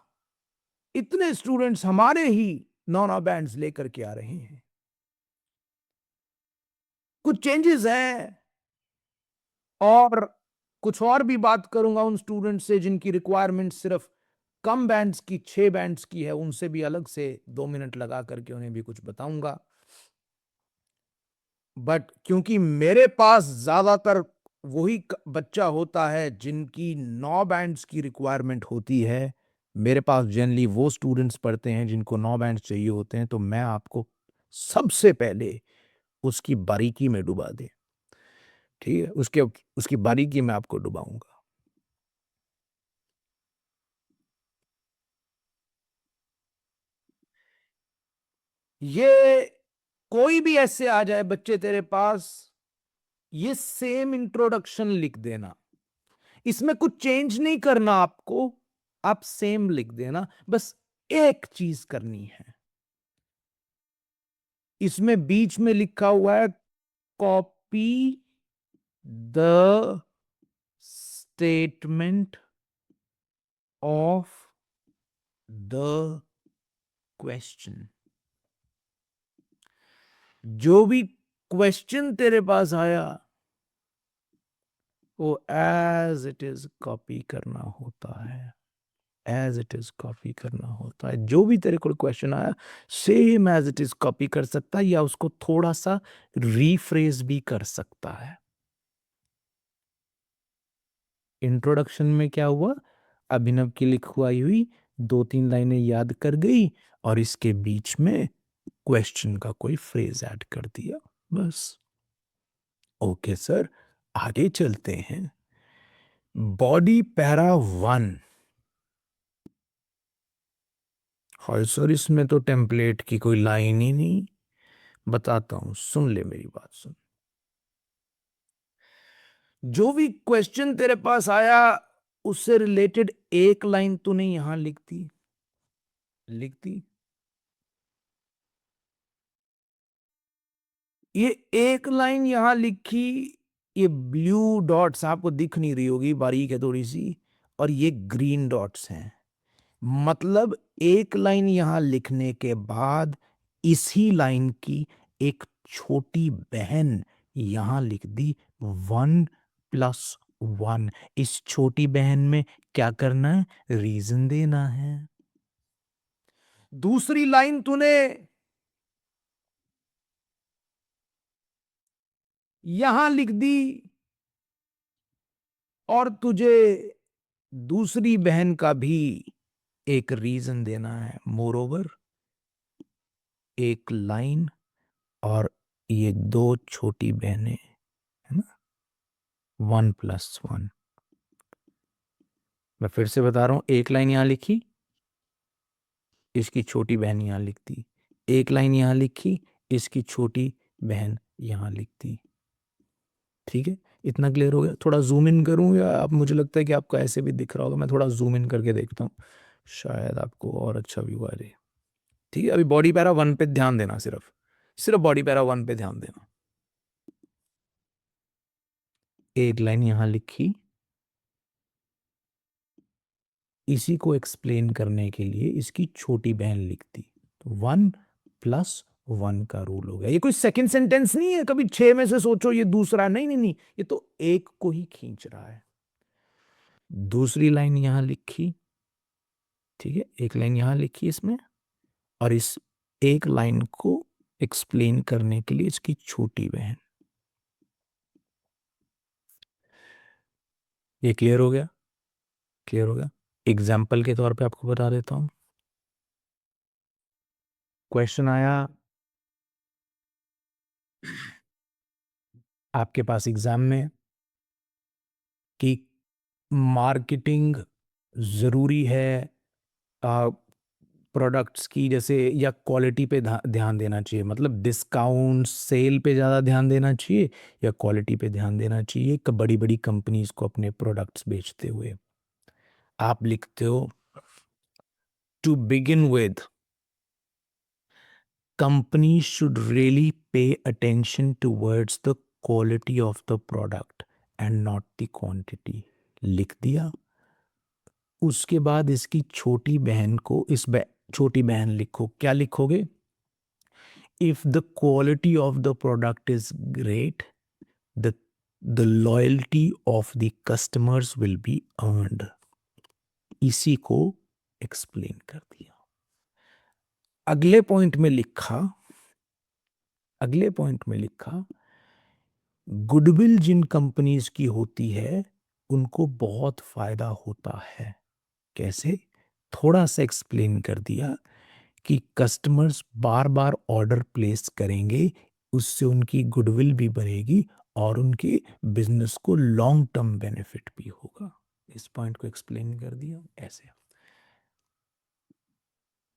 इतने स्टूडेंट्स हमारे ही नॉन बैंड्स लेकर के आ रहे हैं। कुछ चेंजेस हैं, और कुछ और भी बात करूंगा उन स्टूडेंट्स से जिनकी रिक्वायरमेंट सिर्फ कम बैंड्स की, 6 बैंड्स की है, उनसे भी अलग से 2 मिनट लगा करके उन्हें भी कुछ बताऊंगा। बट क्योंकि मेरे पास ज्यादातर वही बच्चा होता है जिनकी 9 बैंड्स की रिक्वायरमेंट होती है, मेरे पास जनरली वो स्टूडेंट्स पढ़ते हैं जिनको 9 बैंड्स चाहिए होते हैं, तो मैं आपको सबसे पहले उसकी बारीकी में डुबा दे। ठीक है, उसकी बारीकी में आपको डुबाऊंगा। ये कोई भी ऐसे आ जाए बच्चे तेरे पास, ये सेम इंट्रोडक्शन लिख देना, इसमें कुछ चेंज नहीं करना आपको, आप सेम लिख देना। बस एक चीज करनी है, इसमें बीच में लिखा हुआ है copy the statement of the question. जो भी क्वेश्चन तेरे पास आया वो एज इट इज कॉपी करना होता है, एज इट इज कॉपी करना होता है। जो भी तेरे को क्वेश्चन आया same as it is copy कर सकता है, या उसको थोड़ा सा रीफ्रेज भी कर सकता है। इंट्रोडक्शन में क्या हुआ, अभिनव की लिखवाई हुई 2-3 लाइनें याद कर गई, और इसके बीच में क्वेश्चन का कोई फ्रेज ऐड कर दिया, बस। ओके सर, आगे चलते हैं। Body para 1। हाय सर, इसमें तो टेम्पलेट की कोई लाइन ही नहीं। बताता हूं, सुन ले मेरी बात, सुन। जो भी क्वेश्चन तेरे पास आया उससे रिलेटेड एक लाइन तूने यहां लिख दी, लिख दी। ये एक लाइन यहां लिखी, ये ब्लू डॉट्स आपको दिख नहीं रही होगी, बारीक है थोड़ी सी, और ये ग्रीन डॉट्स हैं। मतलब एक लाइन यहां लिखने के बाद इसी लाइन की एक छोटी बहन यहां लिख दी, 1+1। इस छोटी बहन में क्या करना है? रीजन देना है। दूसरी लाइन तूने यहां लिख दी और तुझे दूसरी बहन का भी एक रीजन देना है। मोर ओवर, एक लाइन और ये दो छोटी बहनें, है ना, 1+1। मैं फिर से बता रहा हूं, एक लाइन यहां लिखी, इसकी छोटी बहन यहां लिखती, एक लाइन यहां लिखी, इसकी छोटी बहन यहां लिखती। ठीक है, इतना क्लियर हो गया? थोड़ा जूम इन करूं या आप, मुझे लगता है कि आपको ऐसे भी दिख रहा होगा, मैं थोड़ा जूम इन करके देखता हूं, शायद आपको और अच्छा व्यू आ जाए। ठीक है, अभी बॉडी पैरा 1 पे ध्यान देना, सिर्फ सिर्फ बॉडी पैरा 1 पे ध्यान देना। एक लाइन यहां लिखी, इसी को एक्सप्लेन करने के लिए इसकी छोटी बहन लिखती, तो 1+1 का रूल हो गया। ये कोई सेकंड सेंटेंस नहीं है, कभी 6 में से सोचो ये दूसरा, नहीं नहीं नहीं, ये तो एक को ही खींच रहा है। दूसरी लाइन यहां लिखी, ठीक है, एक लाइन यहां लिखी इसमें, और इस एक लाइन को एक्सप्लेन करने के लिए इसकी छोटी बहन। ये क्लियर हो गया? क्लियर हो गया? एग्जाम्पल के तौर पे आपको बता देता हूं। क्वेश्चन आया आपके पास एग्जाम में कि मार्केटिंग जरूरी है प्रोडक्ट्स की, जैसे, या क्वालिटी पे ध्यान देना चाहिए, मतलब डिस्काउंट सेल पे ज़्यादा ध्यान देना चाहिए या क्वालिटी पे ध्यान देना चाहिए बड़ी बड़ी कंपनीज को अपने प्रोडक्ट्स बेचते हुए। आप लिखते हो, to begin with, companies should really pay attention towards the quality of the product and not the quantity। लिख दिया। उसके बाद इसकी छोटी बहन को, छोटी बहन लिखो, क्या लिखोगे? If the quality of the product is great, the the loyalty of the customers will be earned. इसी को एक्सप्लेन कर दिया। अगले पॉइंट में लिखा, अगले पॉइंट में लिखा, गुडविल जिन कंपनीज की होती है उनको बहुत फायदा होता है। कैसे? थोड़ा सा एक्सप्लेन कर दिया कि कस्टमर्स बार बार ऑर्डर प्लेस करेंगे, उससे उनकी गुडविल भी बढ़ेगी और उनके बिजनेस को लॉन्ग टर्म बेनिफिट भी होगा। इस पॉइंट को एक्सप्लेन कर दिया ऐसे।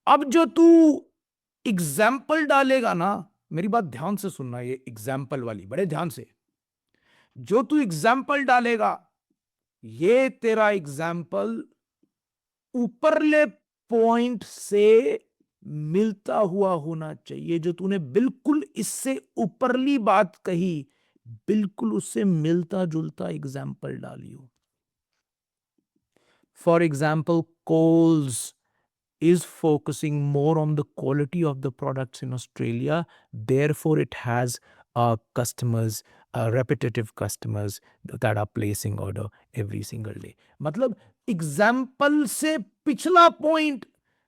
अब जो तू एग्जाम्पल डालेगा ना, मेरी बात ध्यान से सुनना, ये एग्जाम्पल वाली बड़े ध्यान से, जो तू एग्जाम्पल डालेगा, ये तेरा एग्जाम्पल ऊपरले पॉइंट से मिलता हुआ होना चाहिए। जो तूने बिल्कुल इससे ऊपरली बात कही, बिल्कुल उससे मिलता जुलता एग्जाम्पल डालियो। For example, Coles is focusing more on the quality of the products in Australia. Therefore, it has customers, repetitive customers that are placing order every single day. मतलब एग्जाम्पल से पिछला पॉइंट,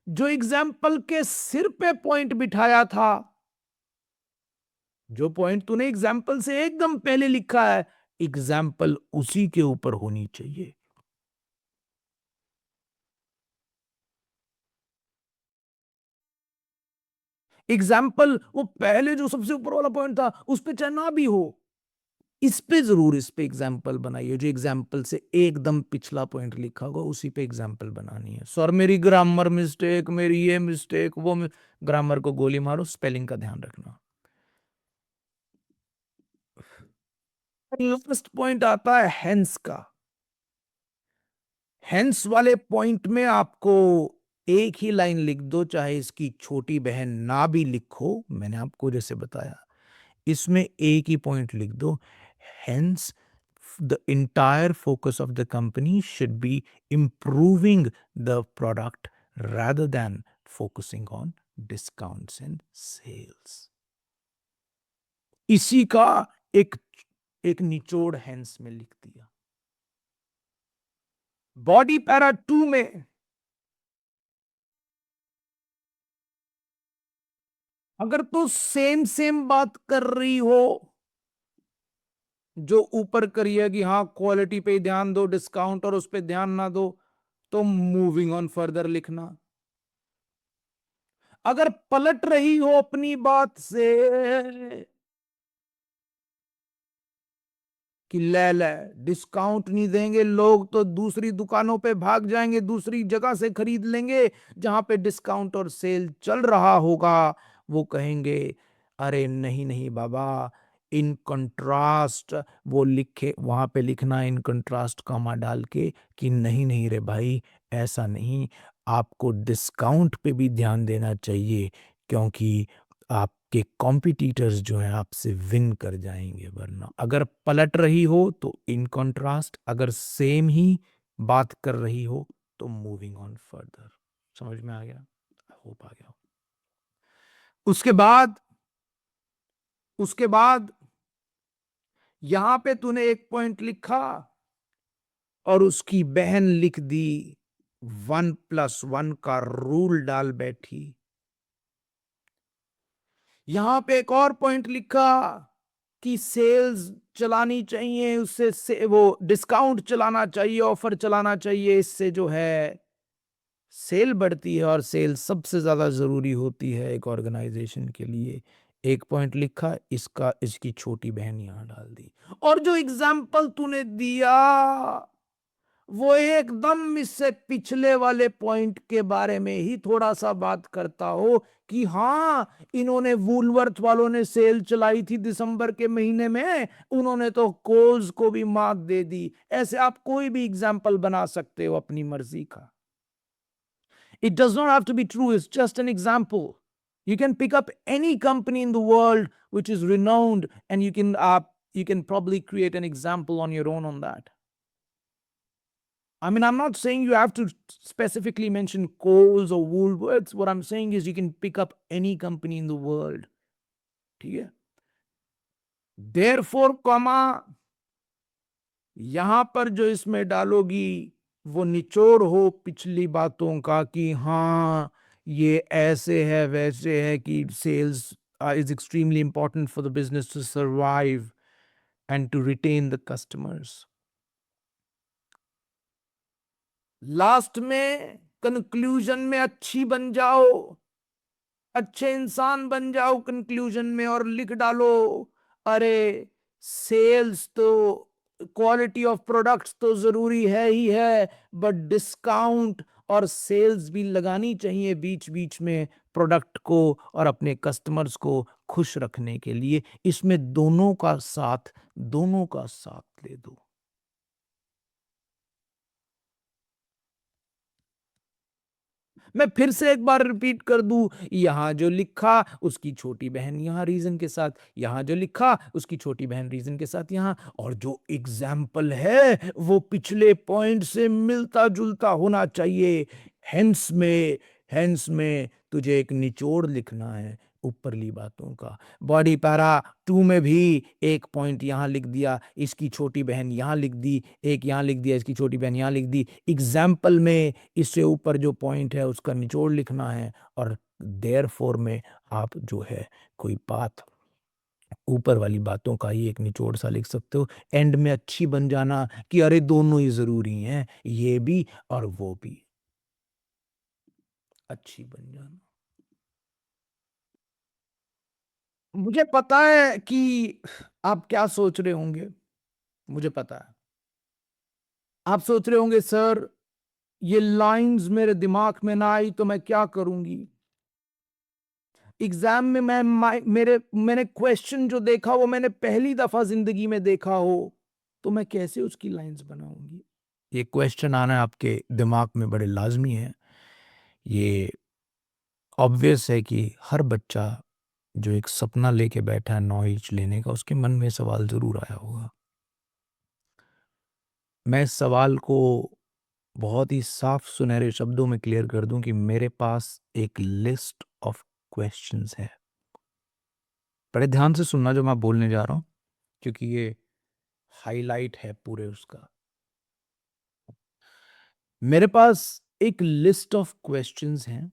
जो एग्जाम्पल के सिर पे point बिठाया था, जो पॉइंट तूने एग्जाम्पल से एकदम पहले लिखा है, एग्जाम्पल उसी के ऊपर होनी चाहिए। एग्जाम्पल वो पहले जो सबसे ऊपर वाला पॉइंट था उस पे चाहे ना भी हो, इस पे जरूर, इस पे एग्जाम्पल बनाइए। जो एग्जाम्पल से एकदम पिछला पॉइंट लिखा होगा उसी पे एग्जाम्पल बनानी है। सर मेरी ग्रामर मिस्टेक, मेरी ये मिस्टेक, वो ग्रामर को गोली मारो, स्पेलिंग का ध्यान रखना। फर्स्ट पॉइंट आता है हेंस का। हेंस वाले पॉइंट में आपको एक ही लाइन लिख दो, चाहे इसकी छोटी बहन ना भी लिखो। मैंने आपको जैसे बताया, इसमें एक ही पॉइंट लिख दो, hence the entire focus of the company should be improving the product rather than focusing on discounts and sales. इसी का एक एक निचोड़ हेंस में लिख दिया। बॉडी पैरा 2 में अगर तो सेम बात कर रही हो जो ऊपर करिए कि हाँ क्वालिटी पे ध्यान दो, डिस्काउंट और उस पे ध्यान ना दो, तो मूविंग ऑन फर्दर लिखना। अगर पलट रही हो अपनी बात से कि ले डिस्काउंट नहीं देंगे लोग तो दूसरी दुकानों पे भाग जाएंगे, दूसरी जगह से खरीद लेंगे जहां पे डिस्काउंट और सेल चल रहा होगा, वो कहेंगे अरे नहीं नहीं बाबा, इन कंट्रास्ट, वो लिखे वहां पे लिखना इन कंट्रास्ट कॉमा डाल के कि नहीं नहीं रे भाई, ऐसा नहीं, आपको डिस्काउंट पे भी ध्यान देना चाहिए क्योंकि आपके कॉम्पिटिटर्स जो हैं आपसे विन कर जाएंगे। वरना अगर पलट रही हो तो इन कॉन्ट्रास्ट, अगर सेम ही बात कर रही हो तो मूविंग ऑन फर्दर। समझ में आ गया? होप आ गया। उसके बाद यहां पे तूने एक पॉइंट लिखा और उसकी बहन लिख दी 1+1 का रूल डाल बैठी। यहां पे एक और पॉइंट लिखा कि सेल्स चलानी चाहिए, उससे वो डिस्काउंट चलाना चाहिए, ऑफर चलाना चाहिए, इससे जो है सेल बढ़ती है और सेल सबसे ज्यादा जरूरी होती है एक ऑर्गेनाइजेशन के लिए। एक पॉइंट लिखा, इसका इसकी छोटी बहन यहां डाल दी। और जो एग्जाम्पल तूने दिया वो एकदम इससे पिछले वाले पॉइंट के बारे में ही थोड़ा सा बात करता हो कि हाँ इन्होंने वूलवर्थ वालों ने सेल चलाई थी दिसंबर के महीने में, उन्होंने तो कोल्स को भी मात दे दी। ऐसे आप कोई भी एग्जाम्पल बना सकते हो अपनी मर्जी का। It does not have to be true, it's just an example. You can pick up any company in the world which is renowned and you can probably create an example on your own on that. I mean, I'm not saying you have to specifically mention Kohl's or Woolworths. What I'm saying is you can pick up any company in the world. ठीक है? Therefore, comma, यहां पर जो इसमें डालोगी वो निचोड़ हो पिछली बातों का कि हाँ ये ऐसे है वैसे है कि sales is extremely important for the business to survive and to retain the customers. Last में कंक्लूजन में अच्छी बन जाओ, अच्छे इंसान बन जाओ कंक्लूजन में और लिख डालो अरे सेल्स तो, क्वालिटी ऑफ प्रोडक्ट्स तो जरूरी है ही है, बट डिस्काउंट और सेल्स भी लगानी चाहिए बीच बीच में प्रोडक्ट को और अपने कस्टमर्स को खुश रखने के लिए। इसमें दोनों का साथ ले दो। मैं फिर से एक बार रिपीट कर दूं, यहां जो लिखा उसकी छोटी बहन यहां रीजन के साथ, यहां जो लिखा उसकी छोटी बहन रीजन के साथ यहां, और जो एग्जाम्पल है वो पिछले पॉइंट से मिलता जुलता होना चाहिए। हेंस में तुझे एक निचोड़ लिखना है ऊपरली बातों का। बॉडी पैरा 2 में भी एक पॉइंट यहां लिख दिया, इसकी छोटी बहन यहां लिख दी, एक यहां लिख दिया, इसकी छोटी बहन यहां लिख दी। एग्जाम्पल में इससे ऊपर जो पॉइंट है उसका निचोड़ लिखना है, और देयरफॉर में आप जो है कोई बात ऊपर वाली बातों का ही एक निचोड़ सा लिख सकते हो। एंड में अच्छी बन जाना कि अरे दोनों ही जरूरी हैं, ये भी और वो भी। अच्छी बन जाना। मुझे पता है कि आप क्या सोच रहे होंगे, मुझे पता है आप सोच रहे होंगे सर ये लाइंस मेरे दिमाग में ना आई तो मैं क्या करूंगी। एग्जाम में मैंने क्वेश्चन जो देखा वो मैंने पहली दफा जिंदगी में देखा हो, तो मैं कैसे उसकी लाइंस बनाऊंगी। ये क्वेश्चन आना आपके दिमाग में बड़े लाजमी है। ये ऑब्वियस है कि हर बच्चा जो एक सपना लेके बैठा है 9 इंच लेने का, उसके मन में सवाल जरूर आया होगा। मैं इस सवाल को बहुत ही साफ सुनहरे शब्दों में क्लियर कर दूं कि मेरे पास एक लिस्ट ऑफ क्वेश्चंस है। बड़े ध्यान से सुनना जो मैं बोलने जा रहा हूं, क्योंकि ये हाईलाइट है पूरे उसका। मेरे पास एक लिस्ट ऑफ क्वेश्चंस हैं।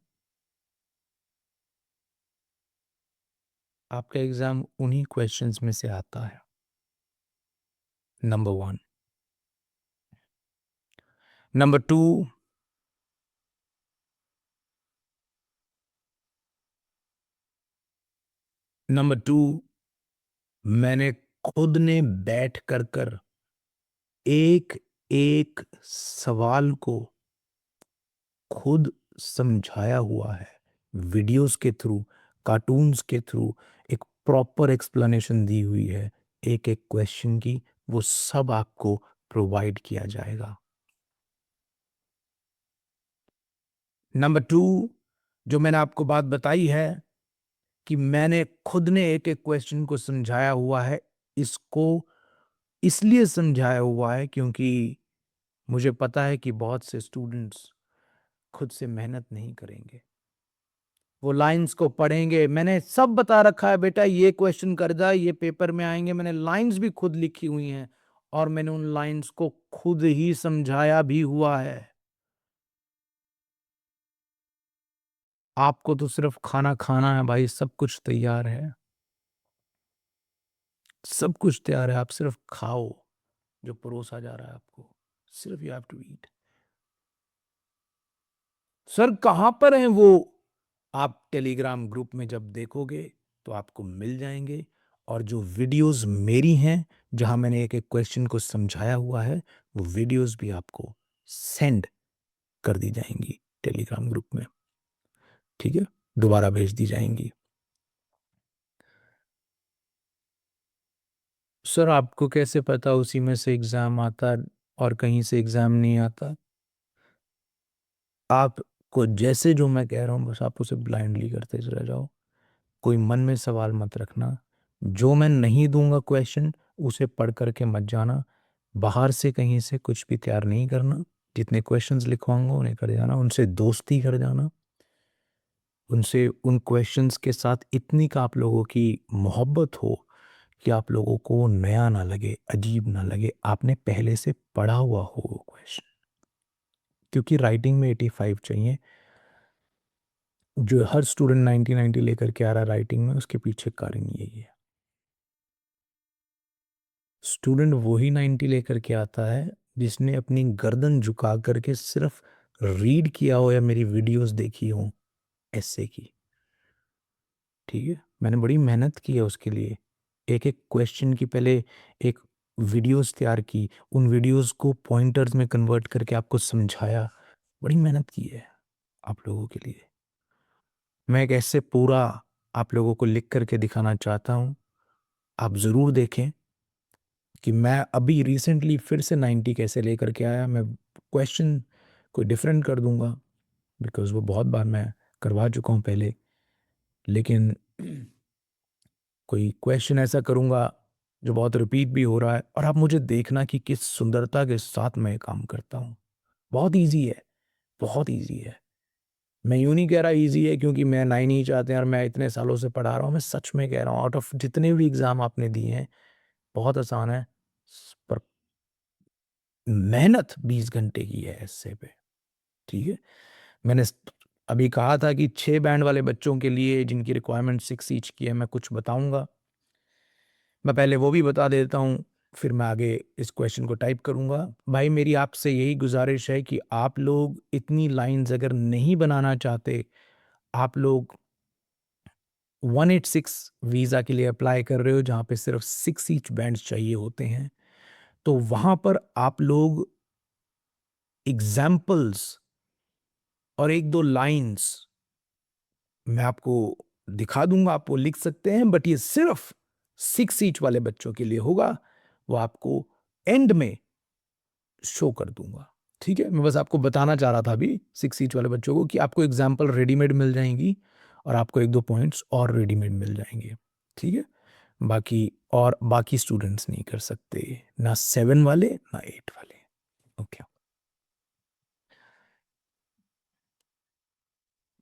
आपका एग्जाम उन्हीं क्वेश्चंस में से आता है। नंबर 1, नंबर 2, नंबर 2, मैंने खुद ने बैठ कर एक एक सवाल को खुद समझाया हुआ है, वीडियोस के थ्रू, कार्टून्स के थ्रू एक प्रॉपर एक्सप्लेनेशन दी हुई है एक एक क्वेश्चन की। वो सब आपको प्रोवाइड किया जाएगा। नंबर 2, जो मैंने आपको बात बताई है कि मैंने खुद ने एक एक क्वेश्चन को समझाया हुआ है, इसको इसलिए समझाया हुआ है क्योंकि मुझे पता है कि बहुत से स्टूडेंट्स खुद से मेहनत नहीं करेंगे। वो लाइंस को पढ़ेंगे। मैंने सब बता रखा है, बेटा ये क्वेश्चन कर जा, ये पेपर में आएंगे। मैंने लाइंस भी खुद लिखी हुई हैं और मैंने उन लाइंस को खुद ही समझाया भी हुआ है। आपको तो सिर्फ खाना खाना है भाई, सब कुछ तैयार है, सब कुछ तैयार है। आप सिर्फ खाओ जो परोसा जा रहा है आपको। सिर्फ you have to eat. Sir कहां पर हैं वो? आप टेलीग्राम ग्रुप में जब देखोगे तो आपको मिल जाएंगे। और जो वीडियोस मेरी हैं जहां मैंने एक एक क्वेश्चन को समझाया हुआ है, वो वीडियोस भी आपको सेंड कर दी जाएंगी टेलीग्राम ग्रुप में। ठीक है, दोबारा भेज दी जाएंगी। सर आपको कैसे पता उसी में से एग्जाम आता है और कहीं से एग्जाम नहीं आता? आपको जैसे जो मैं कह रहा हूं बस आप उसे ब्लाइंडली करते चले जाओ। कोई मन में सवाल मत रखना। जो मैं नहीं दूंगा क्वेश्चन उसे पढ़ करके मत जाना। बाहर से कहीं से कुछ भी तैयार नहीं करना। जितने क्वेश्चंस लिखवाऊंगा उन्हें कर जाना, उनसे दोस्ती कर जाना, उनसे उन क्वेश्चंस के साथ इतनी का आप लोगों की मोहब्बत हो कि आप लोगों को वो नया ना लगे, अजीब ना लगे, आपने पहले से पढ़ा हुआ हो वो क्वेश्चन। क्योंकि राइटिंग में 85 चाहिए। जो हर स्टूडेंट 90 लेकर के आ रहा है राइटिंग में, उसके पीछे कारण यही है। स्टूडेंट वही 90 लेकर के आता है जिसने अपनी गर्दन झुका करके सिर्फ रीड किया हो या मेरी वीडियोस देखी हो ऐसे की। ठीक है, मैंने बड़ी मेहनत की है उसके लिए। एक एक क्वेश्चन की पहले एक वीडियोस तैयार की, उन वीडियोस को पॉइंटर्स में कन्वर्ट करके आपको समझाया। बड़ी मेहनत की है आप लोगों के लिए। मैं एक ऐसे पूरा आप लोगों को लिख करके दिखाना चाहता हूँ। आप ज़रूर देखें कि मैं अभी रिसेंटली फिर से 90 कैसे लेकर के आया। मैं क्वेश्चन कोई डिफरेंट कर दूंगा बिकॉज वो बहुत बार मैं करवा चुका हूँ पहले। लेकिन कोई क्वेश्चन ऐसा करूंगा जो बहुत रिपीट भी हो रहा है, और आप मुझे देखना कि किस सुंदरता के साथ मैं ये काम करता हूँ। बहुत ईजी है, बहुत ईजी है। मैं यूं नहीं कह रहा इजी है क्योंकि मैं 9 ही चाहते हैं और मैं इतने सालों से पढ़ा रहा हूँ। मैं सच में कह रहा हूँ, आउट ऑफ जितने भी एग्जाम आपने दिए हैं बहुत आसान है। पर मेहनत 20 घंटे की है ऐसे पे। ठीक है, मैंने अभी कहा था कि 6 बैंड वाले बच्चों के लिए जिनकी रिक्वायरमेंट 6 ईच की है मैं कुछ बताऊंगा। मैं पहले वो भी बता देता हूँ, फिर मैं आगे इस क्वेश्चन को टाइप करूंगा। भाई मेरी आपसे यही गुजारिश है कि आप लोग इतनी लाइंस अगर नहीं बनाना चाहते, आप लोग 186 वीज़ा के लिए अप्लाई कर रहे हो जहाँ पे सिर्फ 6 ईच बैंड्स चाहिए होते हैं, तो वहाँ पर आप लोग एग्जाम्पल्स और एक दो लाइंस मैं आपको दिखा दूंगा, आप वो लिख सकते हैं। बट ये सिर्फ 6 ईच वाले बच्चों के लिए होगा, वो आपको एंड में शो कर दूंगा। ठीक है, मैं बस आपको बताना चाह रहा था अभी 6 ईच वाले बच्चों को कि आपको एग्जाम्पल रेडीमेड मिल जाएंगी और आपको 1-2 पॉइंट्स और रेडीमेड मिल जाएंगे, ठीक है। बाकी स्टूडेंट्स नहीं कर सकते, ना 7 वाले ना 8 वाले। ओके,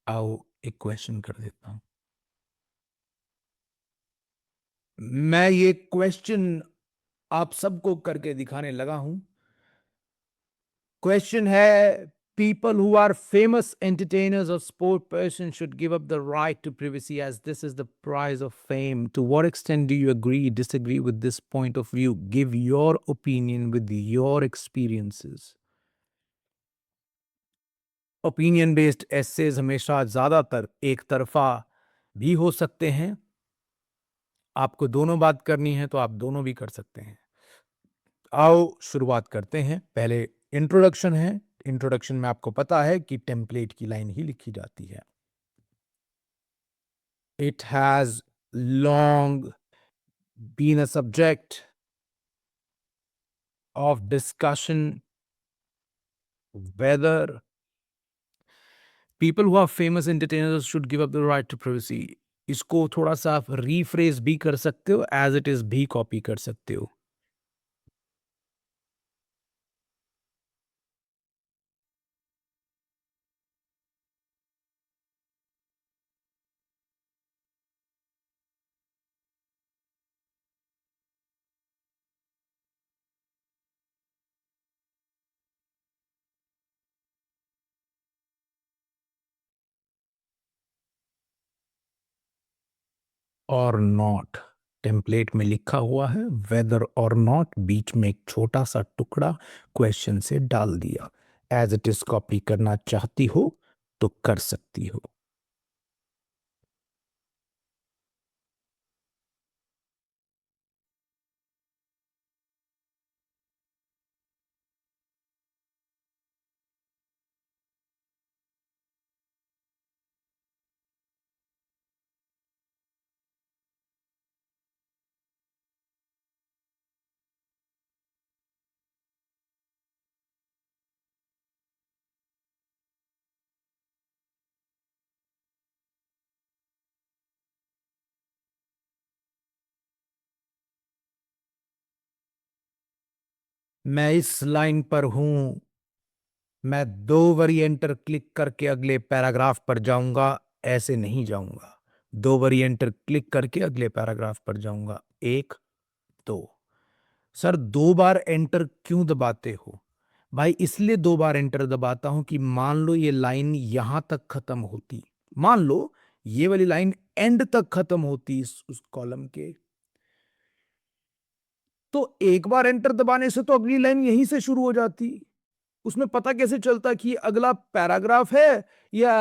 आओ एक क्वेश्चन कर देता हूं। मैं ये क्वेश्चन आप सबको करके दिखाने लगा हूं। क्वेश्चन है, people who are famous entertainers or sport persons should give up the right to privacy as this is the price of fame. To what extent do you agree, disagree with this point of view? Give your opinion with your experiences. Opinion based essays हमेशा ज्यादातर एक तरफा भी हो सकते हैं। आपको दोनों बात करनी है तो आप दोनों भी कर सकते हैं। आओ शुरुआत करते हैं। पहले इंट्रोडक्शन है। इंट्रोडक्शन में आपको पता है कि टेम्पलेट की लाइन ही लिखी जाती है। It has long been a subject of discussion whether people who are famous entertainers should give up the right to privacy. इसको थोड़ा सा आप रीफ्रेज भी कर सकते हो, एज इट इज भी कॉपी कर सकते हो। और नॉट टेम्पलेट में लिखा हुआ है, वेदर और नॉट बीच में एक छोटा सा टुकड़ा क्वेश्चन से डाल दिया। एज इट इज कॉपी करना चाहती हो तो कर सकती हो। मैं इस लाइन पर हूं, मैं 2 बारी एंटर क्लिक करके अगले पैराग्राफ पर जाऊंगा, ऐसे नहीं जाऊंगा। 2 बारी एंटर क्लिक करके अगले पैराग्राफ पर जाऊंगा। 1, 2। सर 2 बार एंटर क्यों दबाते हो? भाई इसलिए 2 बार एंटर दबाता हूं कि मान लो ये लाइन यहां तक खत्म होती, मान लो ये वाली लाइन एंड तक खत्म होती उस कॉलम के, तो 1 बार एंटर दबाने से तो अगली लाइन यहीं से शुरू हो जाती। उसमें पता कैसे चलता कि अगला पैराग्राफ है या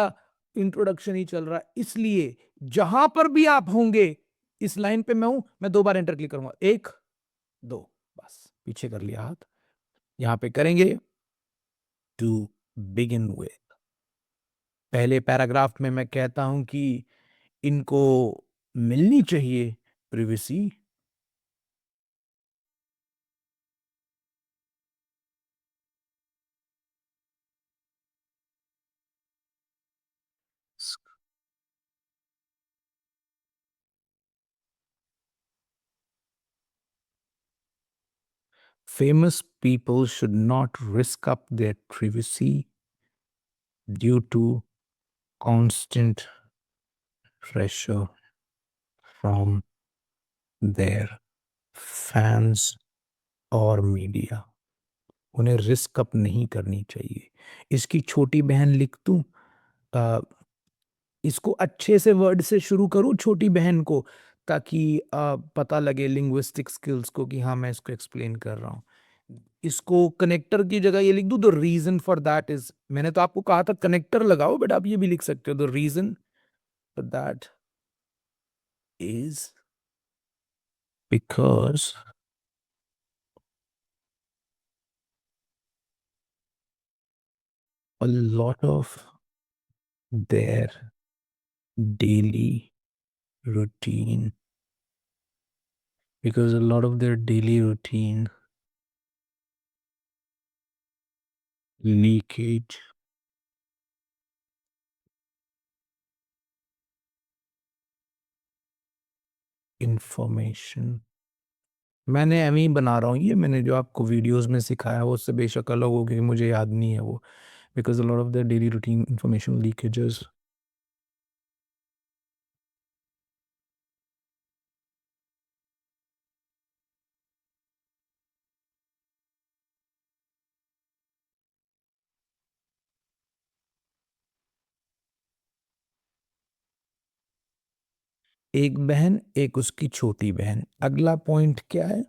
इंट्रोडक्शन ही चल रहा है? इसलिए जहां पर भी आप होंगे, इस लाइन पे मैं हूं, मैं 2 बार एंटर क्लिक करूंगा। 1, 2, बस पीछे कर लिया हाथ। यहां पे करेंगे टू बिगिन विथ। पहले पैराग्राफ में मैं कहता हूं कि इनको मिलनी चाहिए privacy. Famous people should not risk up their privacy due to constant pressure from their fans और मीडिया। उन्हें रिस्क अप नहीं करनी चाहिए। इसकी छोटी बहन लिख दूं? अ, इसको अच्छे से वर्ड से शुरू करूं छोटी बहन को, ताकि पता लगे लिंग्विस्टिक स्किल्स को कि हाँ मैं इसको एक्सप्लेन कर रहा हूँ। इसको कनेक्टर की जगह ये लिख दूं, the reason for that is, मैंने तो आपको कहा था कनेक्टर लगाओ, बट आप ये भी लिख सकते हो, the reason for that is because a lot of their daily routine, because a lot of their daily routine leakage information. मैंने एम ही बना रहा हूँ, ये मैंने जो आपको वीडियोस में सिखाया वो उससे बेशक अलग हो, क्योंकि मुझे याद नहीं है वो, because a lot of the daily routine information leakages. एक बहन, एक उसकी छोटी बहन। अगला पॉइंट क्या है?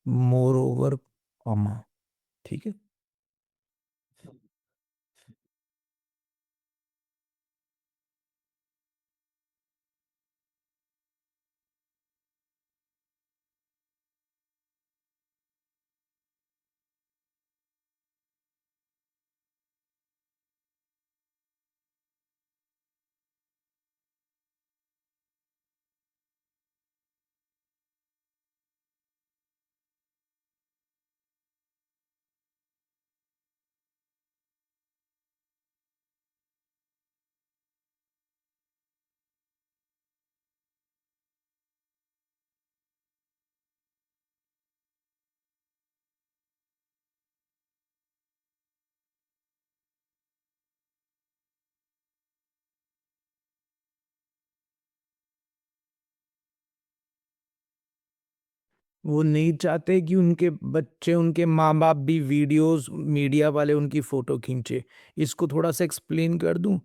More over, comma. ठीक है। वो नहीं चाहते कि उनके बच्चे, उनके माँ बाप भी वीडियोस, मीडिया वाले उनकी फोटो खींचे। इसको थोड़ा सा एक्सप्लेन कर दूं।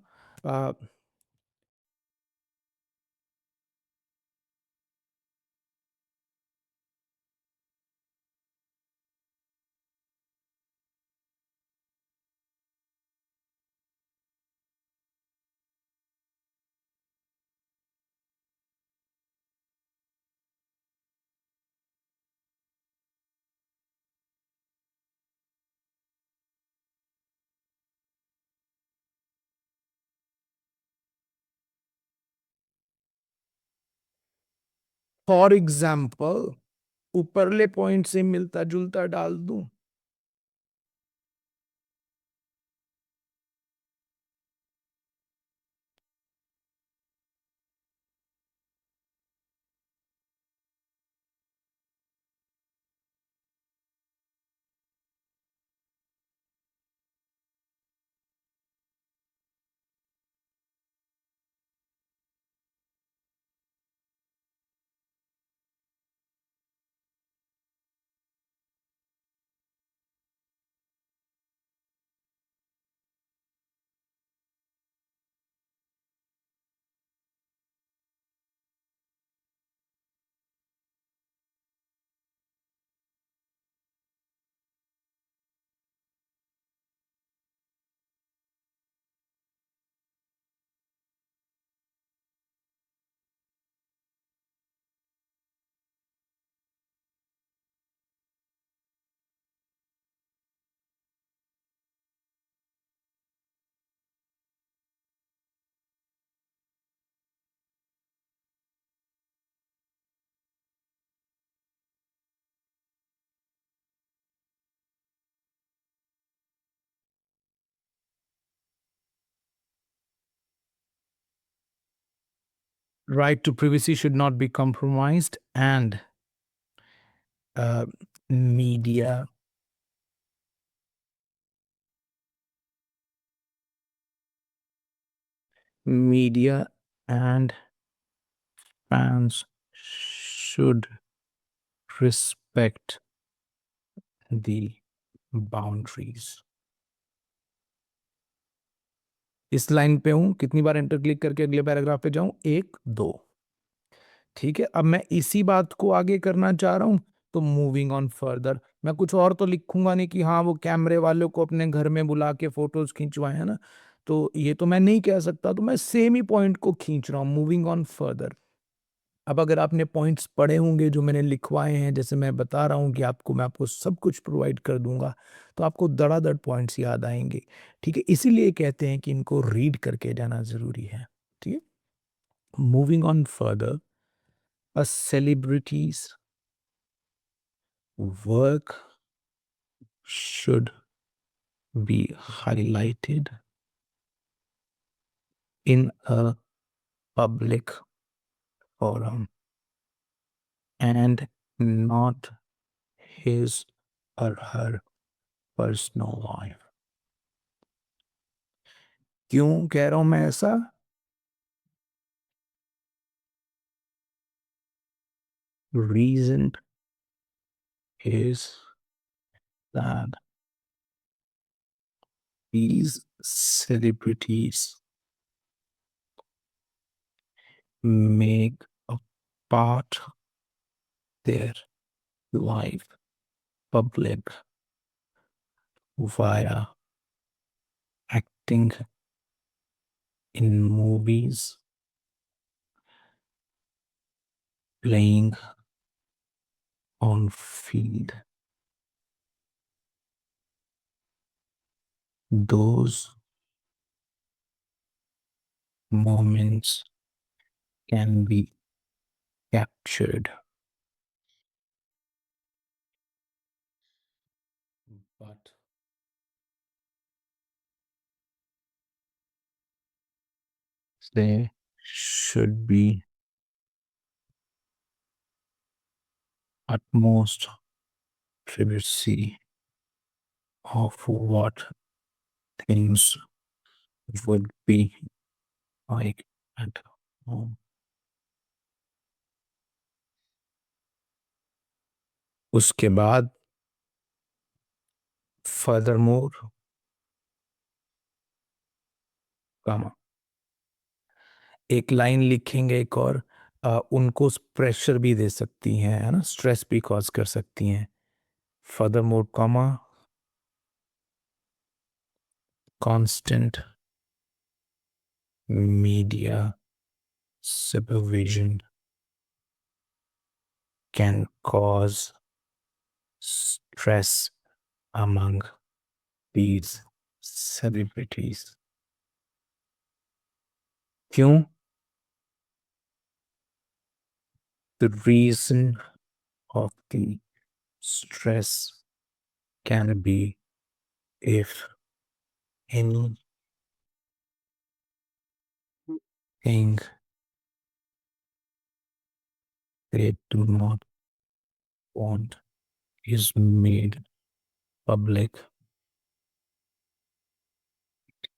फॉर एग्जाम्पल, ऊपरले पॉइंट से मिलता जुलता डाल दूं। Right to privacy should not be compromised, and uh, media media and fans should respect the boundaries। इस लाइन पे हूं, कितनी बार एंटर क्लिक करके अगले पैराग्राफ पे जाऊं? एक, दो। ठीक है, अब मैं इसी बात को आगे करना चाह रहा हूं। तो मूविंग ऑन फर्दर, मैं कुछ और तो लिखूंगा नहीं कि हाँ वो कैमरे वालों को अपने घर में बुला के फोटोज खिंचवाए, है ना। तो ये तो मैं नहीं कह सकता, तो मैं सेम ही पॉइंट को खींच रहा हूँ, मूविंग ऑन फर्दर। अब अगर आपने पॉइंट्स पढ़े होंगे जो मैंने लिखवाए हैं, जैसे मैं बता रहा हूँ कि आपको, मैं आपको सब कुछ प्रोवाइड कर दूंगा, तो आपको धड़ाधड़ पॉइंट्स याद आएंगे। ठीक है, इसीलिए कहते हैं कि इनको रीड करके जाना जरूरी है। ठीक है, moving on further, a celebrity's work should be highlighted in a public forum। and not his or her personal life. क्यों कह रहा हूं मैं ऐसा? Reason is that these celebrities make a part their life public via acting in movies, playing on field. Those moments can be captured, but they should be utmost privacy of what things would be like at home. उसके बाद furthermore, comma, एक line लिखेंगे एक और उनको pressure भी दे सकती हैं, है ना, स्ट्रेस भी कॉज कर सकती हैं. Furthermore, comma, constant media supervision can cause stress among these celebrities. क्यों? The reason of the stress can be if anything they do not want is made public,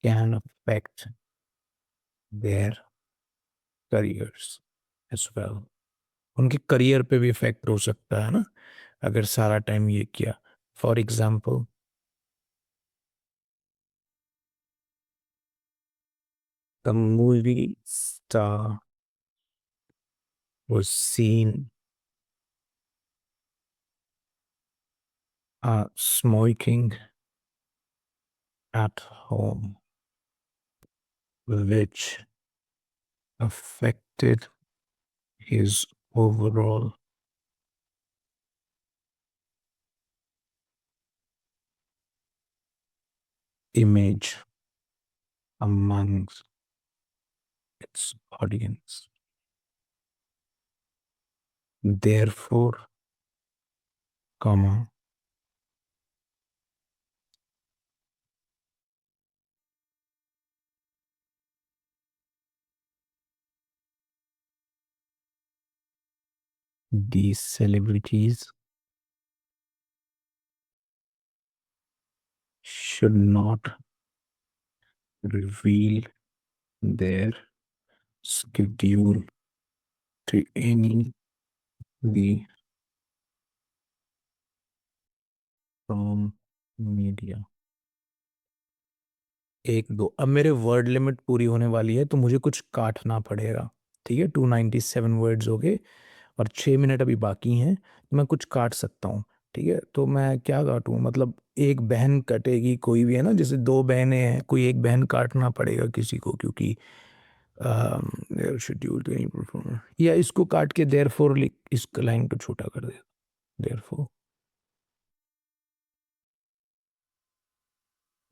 can affect their careers as well. उनके career पे भी effect हो सकता है ना, अगर सारा टाइम ये किया. For example, the movie star was seen smoking at home, which affected his overall image amongst its audience. Therefore, comma, these celebrities should not reveal their schedule to any the from media. एक दो, अब मेरे word limit पूरी होने वाली है तो मुझे कुछ काटना पड़ेगा. ठीक है, 297 वर्ड्स हो गए और 6 मिनट अभी बाकी हैं, तो मैं कुछ काट सकता हूँ. ठीक है, तो मैं क्या काटूँ, मतलब एक बहन कटेगी, कोई भी है ना, जैसे दो बहनें हैं, कोई एक बहन काटना पड़ेगा किसी को, क्योंकि शेड्यूल या इसको काट के देयरफॉर लिख, इस लाइन को छोटा कर दे. Therefore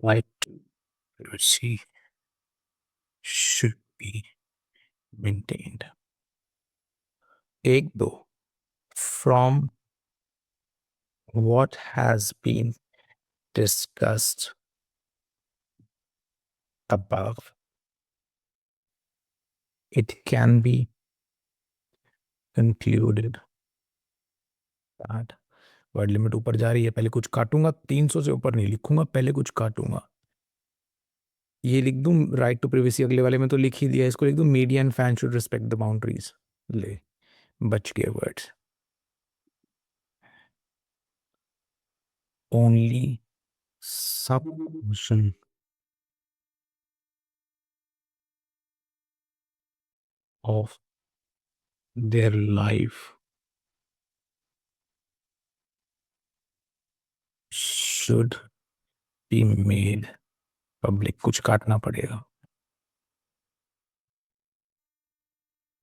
right privacy should be maintained. एक दो, from what has been discussed above, it can be concluded काट, वर्ड लिमिट ऊपर जा रही है, पहले कुछ काटूंगा, 300 से ऊपर नहीं लिखूंगा, पहले कुछ काटूंगा। ये लिख दूं राइट टू प्रिवेसी, अगले वाले में तो लिख ही दिया, इसको लिख दूं media and fan should respect the boundaries. ले, बच गए words. Only submission of their life should be made public। कुछ काटना पड़ेगा।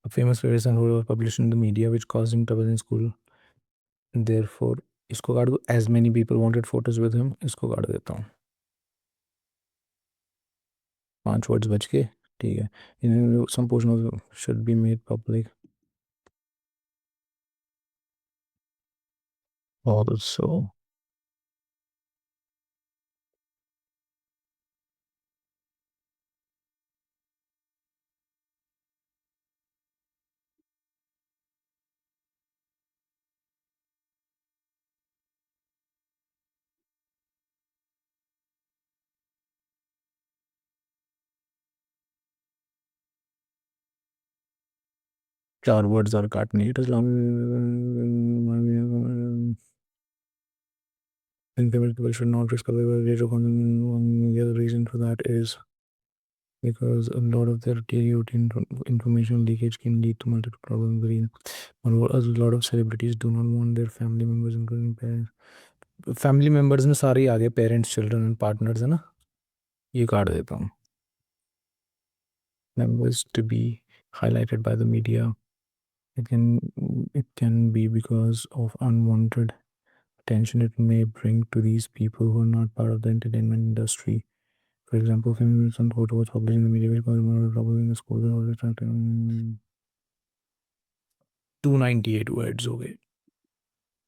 A famous person who was published in the media which caused him trouble in school, therefore इसको काट दो, as many people wanted photos with him, इसको काट देता हूँ। 5 वर्ड्स बच के, ठीक है। some portion of should be made public also। 4 words और काटने। It is long infamous people should not risk away later on। The other reason for that is because a lot of their information leakage can lead to multiple problems। और a lot of celebrities do not want their family members including parents। Family members में सारे ही आ गए, parents, children and partners, है ना। ये काट देता हूँ। members to be highlighted by the media। it can be because of unwanted attention it may bring to these people who are not part of the entertainment industry। For example, films and photo was published in the media which caused more trouble in the school or the 298 words हो गए।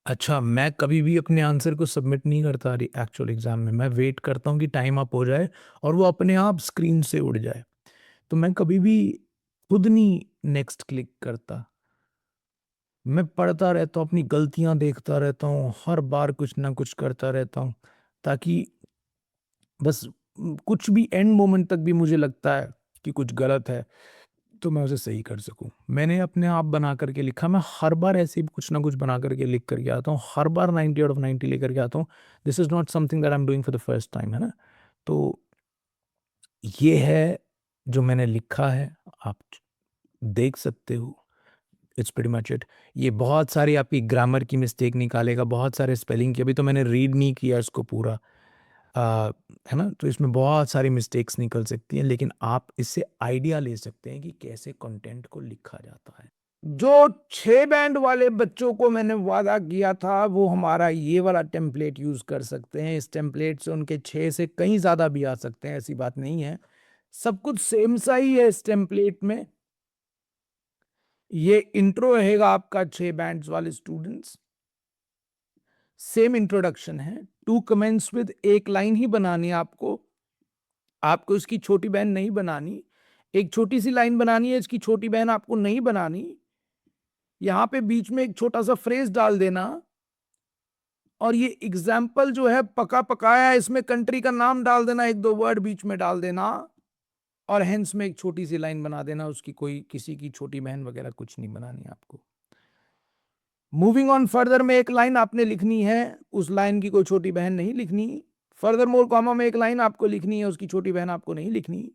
अच्छा, मैं कभी भी अपने answer को submit नहीं करता एक्चुअल एग्जाम में, मैं वेट करता हूँ कि टाइम अप हो जाए और वो अपने आप स्क्रीन से उड़ जाए। तो मैं कभी भी खुद नहीं नेक्स्ट क्लिक करता, मैं पढ़ता रहता हूँ, अपनी गलतियां देखता रहता हूँ, हर बार कुछ ना कुछ करता रहता हूँ, ताकि बस कुछ भी एंड मोमेंट तक भी मुझे लगता है कि कुछ गलत है तो मैं उसे सही कर सकूं। मैंने अपने आप बना करके लिखा, मैं हर बार ऐसे ही कुछ ना कुछ बना करके लिख करके आता हूँ, हर बार 90 आउट ऑफ 90 लेकर के आता हूँ। This is not something that I am doing for the first time, है ना। तो ये है जो मैंने लिखा है, आप देख सकते हो। It's pretty much it. ये बहुत सारी आपकी ग्रामर की मिस्टेक निकालेगा, बहुत सारे स्पेलिंग की, अभी तो मैंने रीड नहीं किया इसको पूरा, है ना। तो इसमें बहुत सारी मिस्टेक्स निकल सकती हैं, लेकिन आप इससे आइडिया ले सकते हैं कि कैसे कंटेंट को लिखा जाता है। जो 6 बैंड वाले बच्चों को मैंने वादा किया था, वो हमारा ये वाला टेम्पलेट यूज कर सकते हैं। इस टेम्पलेट से उनके 6 से कहीं ज्यादा भी आ सकते हैं, ऐसी बात नहीं है। सब कुछ सेम सा ही है इस टेम्पलेट में। ये इंट्रो रहेगा आपका 6 बैंड्स वाले स्टूडेंट्स, सेम इंट्रोडक्शन है। टू कमेंट्स विद, एक लाइन ही बनानी है आपको, आपको इसकी छोटी बहन नहीं बनानी। एक छोटी सी लाइन बनानी है, इसकी छोटी बहन आपको नहीं बनानी। यहां पे बीच में एक छोटा सा फ्रेज डाल देना, और ये एग्जाम्पल जो है पका पकाया है, इसमें कंट्री का नाम डाल देना, 1-2 वर्ड बीच में डाल देना, और हेंस में एक छोटी सी लाइन बना देना। उसकी कोई किसी की छोटी बहन वगैरह कुछ नहीं बनानी आपको। मूविंग ऑन फर्दर में एक लाइन आपने लिखनी है, उस लाइन की कोई छोटी बहन नहीं लिखनी। फर्दर मोर कॉमा में एक लाइन आपको लिखनी है, उसकी छोटी बहन आपको नहीं लिखनी।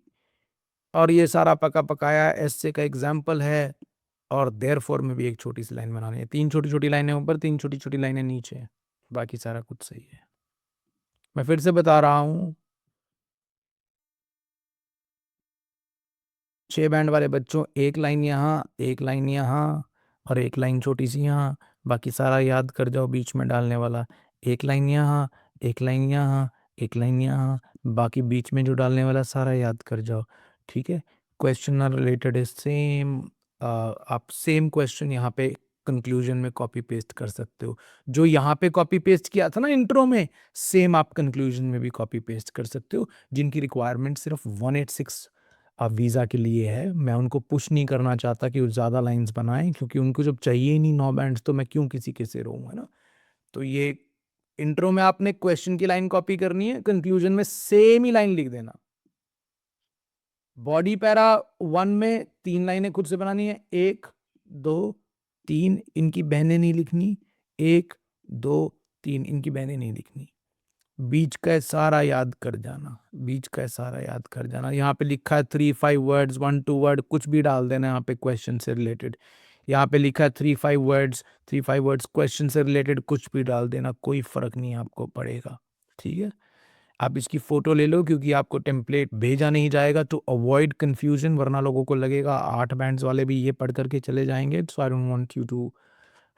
और ये सारा पका पकाया एस्से का एग्जाम्पल है, और देयरफॉर में भी एक छोटी सी लाइन बनानी है। 3 छोटी छोटी लाइनें ऊपर, 3 छोटी छोटी लाइनें नीचे, बाकी सारा कुछ सही है। मैं फिर से बता रहा हूं, 6 बैंड वाले बच्चों, एक लाइन यहाँ, एक लाइन यहाँ, और एक लाइन छोटी सी यहाँ, बाकी सारा याद कर जाओ बीच में डालने वाला। एक लाइन यहाँ, एक लाइन यहाँ, एक लाइन यहाँ, बाकी बीच में जो डालने वाला सारा याद कर जाओ, ठीक है। Question are related is same, आप सेम क्वेश्चन यहाँ पे कंक्लूजन में कॉपी पेस्ट कर सकते हो। जो यहाँ पे कॉपी पेस्ट किया था ना इंट्रो में, सेम आप कंक्लूजन में भी कॉपी पेस्ट कर सकते हो। जिनकी रिक्वायरमेंट सिर्फ 186 वीज़ा के लिए है, मैं उनको पुश नहीं करना चाहता कि वो ज़्यादा लाइंस बनाएं, क्योंकि उनको जब चाहिए ही नहीं 9 बैंड्स, तो मैं क्यों किसी के से रोऊं, है ना। तो ये इंट्रो में आपने क्वेश्चन की लाइन कॉपी करनी है, कंक्लूजन में सेम ही लाइन लिख देना। बॉडी पैरा 1 में 3 लाइनें खुद से बनानी है, 1 2 3, इनकी बहनें नहीं लिखनी, 1 2 3, इनकी बहनें नहीं लिखनी। बीच का सारा याद कर जाना, बीच का सारा याद कर जाना। यहाँ पे लिखा है 3-5 वर्ड्स, 1-2 वर्ड कुछ भी डाल देना यहाँ पे क्वेश्चन से रिलेटेड। यहाँ पे लिखा है 3-5 वर्ड्स, 3-5 वर्ड्स क्वेश्चन से रिलेटेड कुछ भी डाल देना, कोई फर्क नहीं आपको पड़ेगा। ठीक है, आप इसकी फोटो ले लो क्योंकि आपको टेम्पलेट भेजा नहीं जाएगा टू अवॉइड कंफ्यूजन, वरना लोगों को लगेगा 8 बैंड्स वाले भी ये पढ़ करके चले जाएंगे। So I don't want you to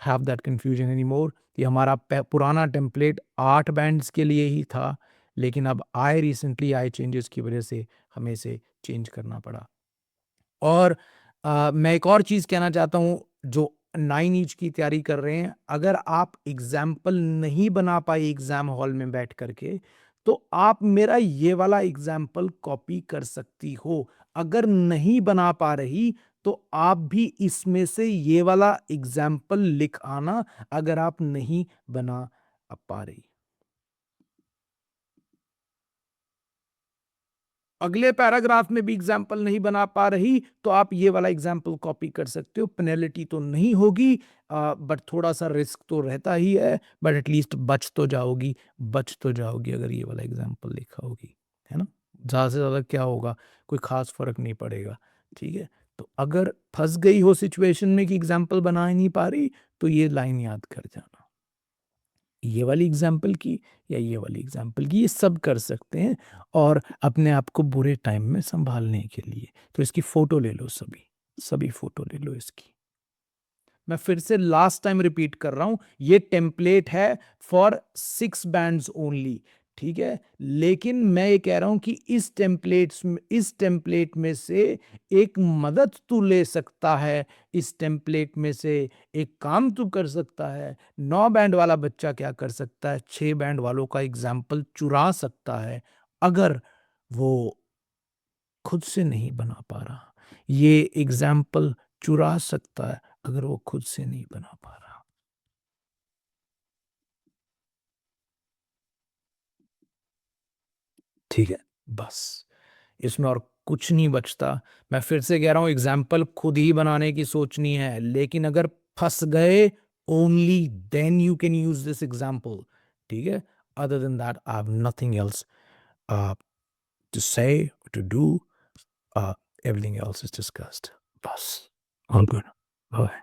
have that confusion any more. ये हमारा पुराना टेम्पलेट 8 बैंड्स के लिए ही था, लेकिन अब रिसेंटली आए चेंजेस की वजह से हमें इसे चेंज करना पड़ा। और मैं एक और चीज़ कहना चाहता हूँ, जो 9 ईच की तैयारी कर रहे हैं, अगर आप एग्जाम्पल नहीं बना पाए एग्जाम हॉल में बैठ करके, तो आप मेरा ये वाला एग्जाम्पल कॉपी कर सकती हो। अगर नहीं बना पा रही तो आप भी इसमें से ये वाला एग्जाम्पल लिख आना, अगर आप नहीं बना पा रही। अगले पैराग्राफ में भी एग्जाम्पल नहीं बना पा रही तो आप ये वाला एग्जाम्पल कॉपी कर सकते हो। पेनल्टी तो नहीं होगी, बट थोड़ा सा रिस्क तो रहता ही है, बट एटलीस्ट बच तो जाओगी अगर ये वाला एग्जाम्पल लिखा होगी, है ना। ज़्यादा से ज़्यादा क्या होगा, कोई खास फर्क नहीं पड़ेगा। ठीक है, तो अगर फंस गई हो सिचुएशन में कि एग्जाम्पल बना ही नहीं पा रही, तो ये लाइन याद कर जाना, ये वाली एग्जाम्पल की या ये वाली एग्जाम्पल की, ये सब कर सकते हैं। और अपने आप को बुरे टाइम में संभालने के लिए तो इसकी फोटो ले लो, सभी फोटो ले लो इसकी। मैं फिर से लास्ट टाइम रिपीट कर रहा हूं, ये टेम्पलेट है फॉर 6 बैंड्स ओनली। ठीक है, लेकिन मैं ये कह रहा हूं कि इस टेम्पलेट में से एक मदद तू ले सकता है, इस टेम्पलेट में से एक काम तू कर सकता है। 9 बैंड वाला बच्चा क्या कर सकता है, 6 बैंड वालों का एग्जाम्पल चुरा सकता है, अगर वो खुद से नहीं बना पा रहा। ये एग्जाम्पल चुरा सकता है अगर वो खुद से नहीं बना पा रहा। ठीक है, बस इसमें और कुछ नहीं बचता। मैं फिर से कह रहा हूं, एग्जाम्पल खुद ही बनाने की सोचनी है, लेकिन अगर फंस गए, only then you can use this example. ठीक है, other than that I have nothing else to say, to do, everything else is discussed. बस, ऑल गुड, बाय।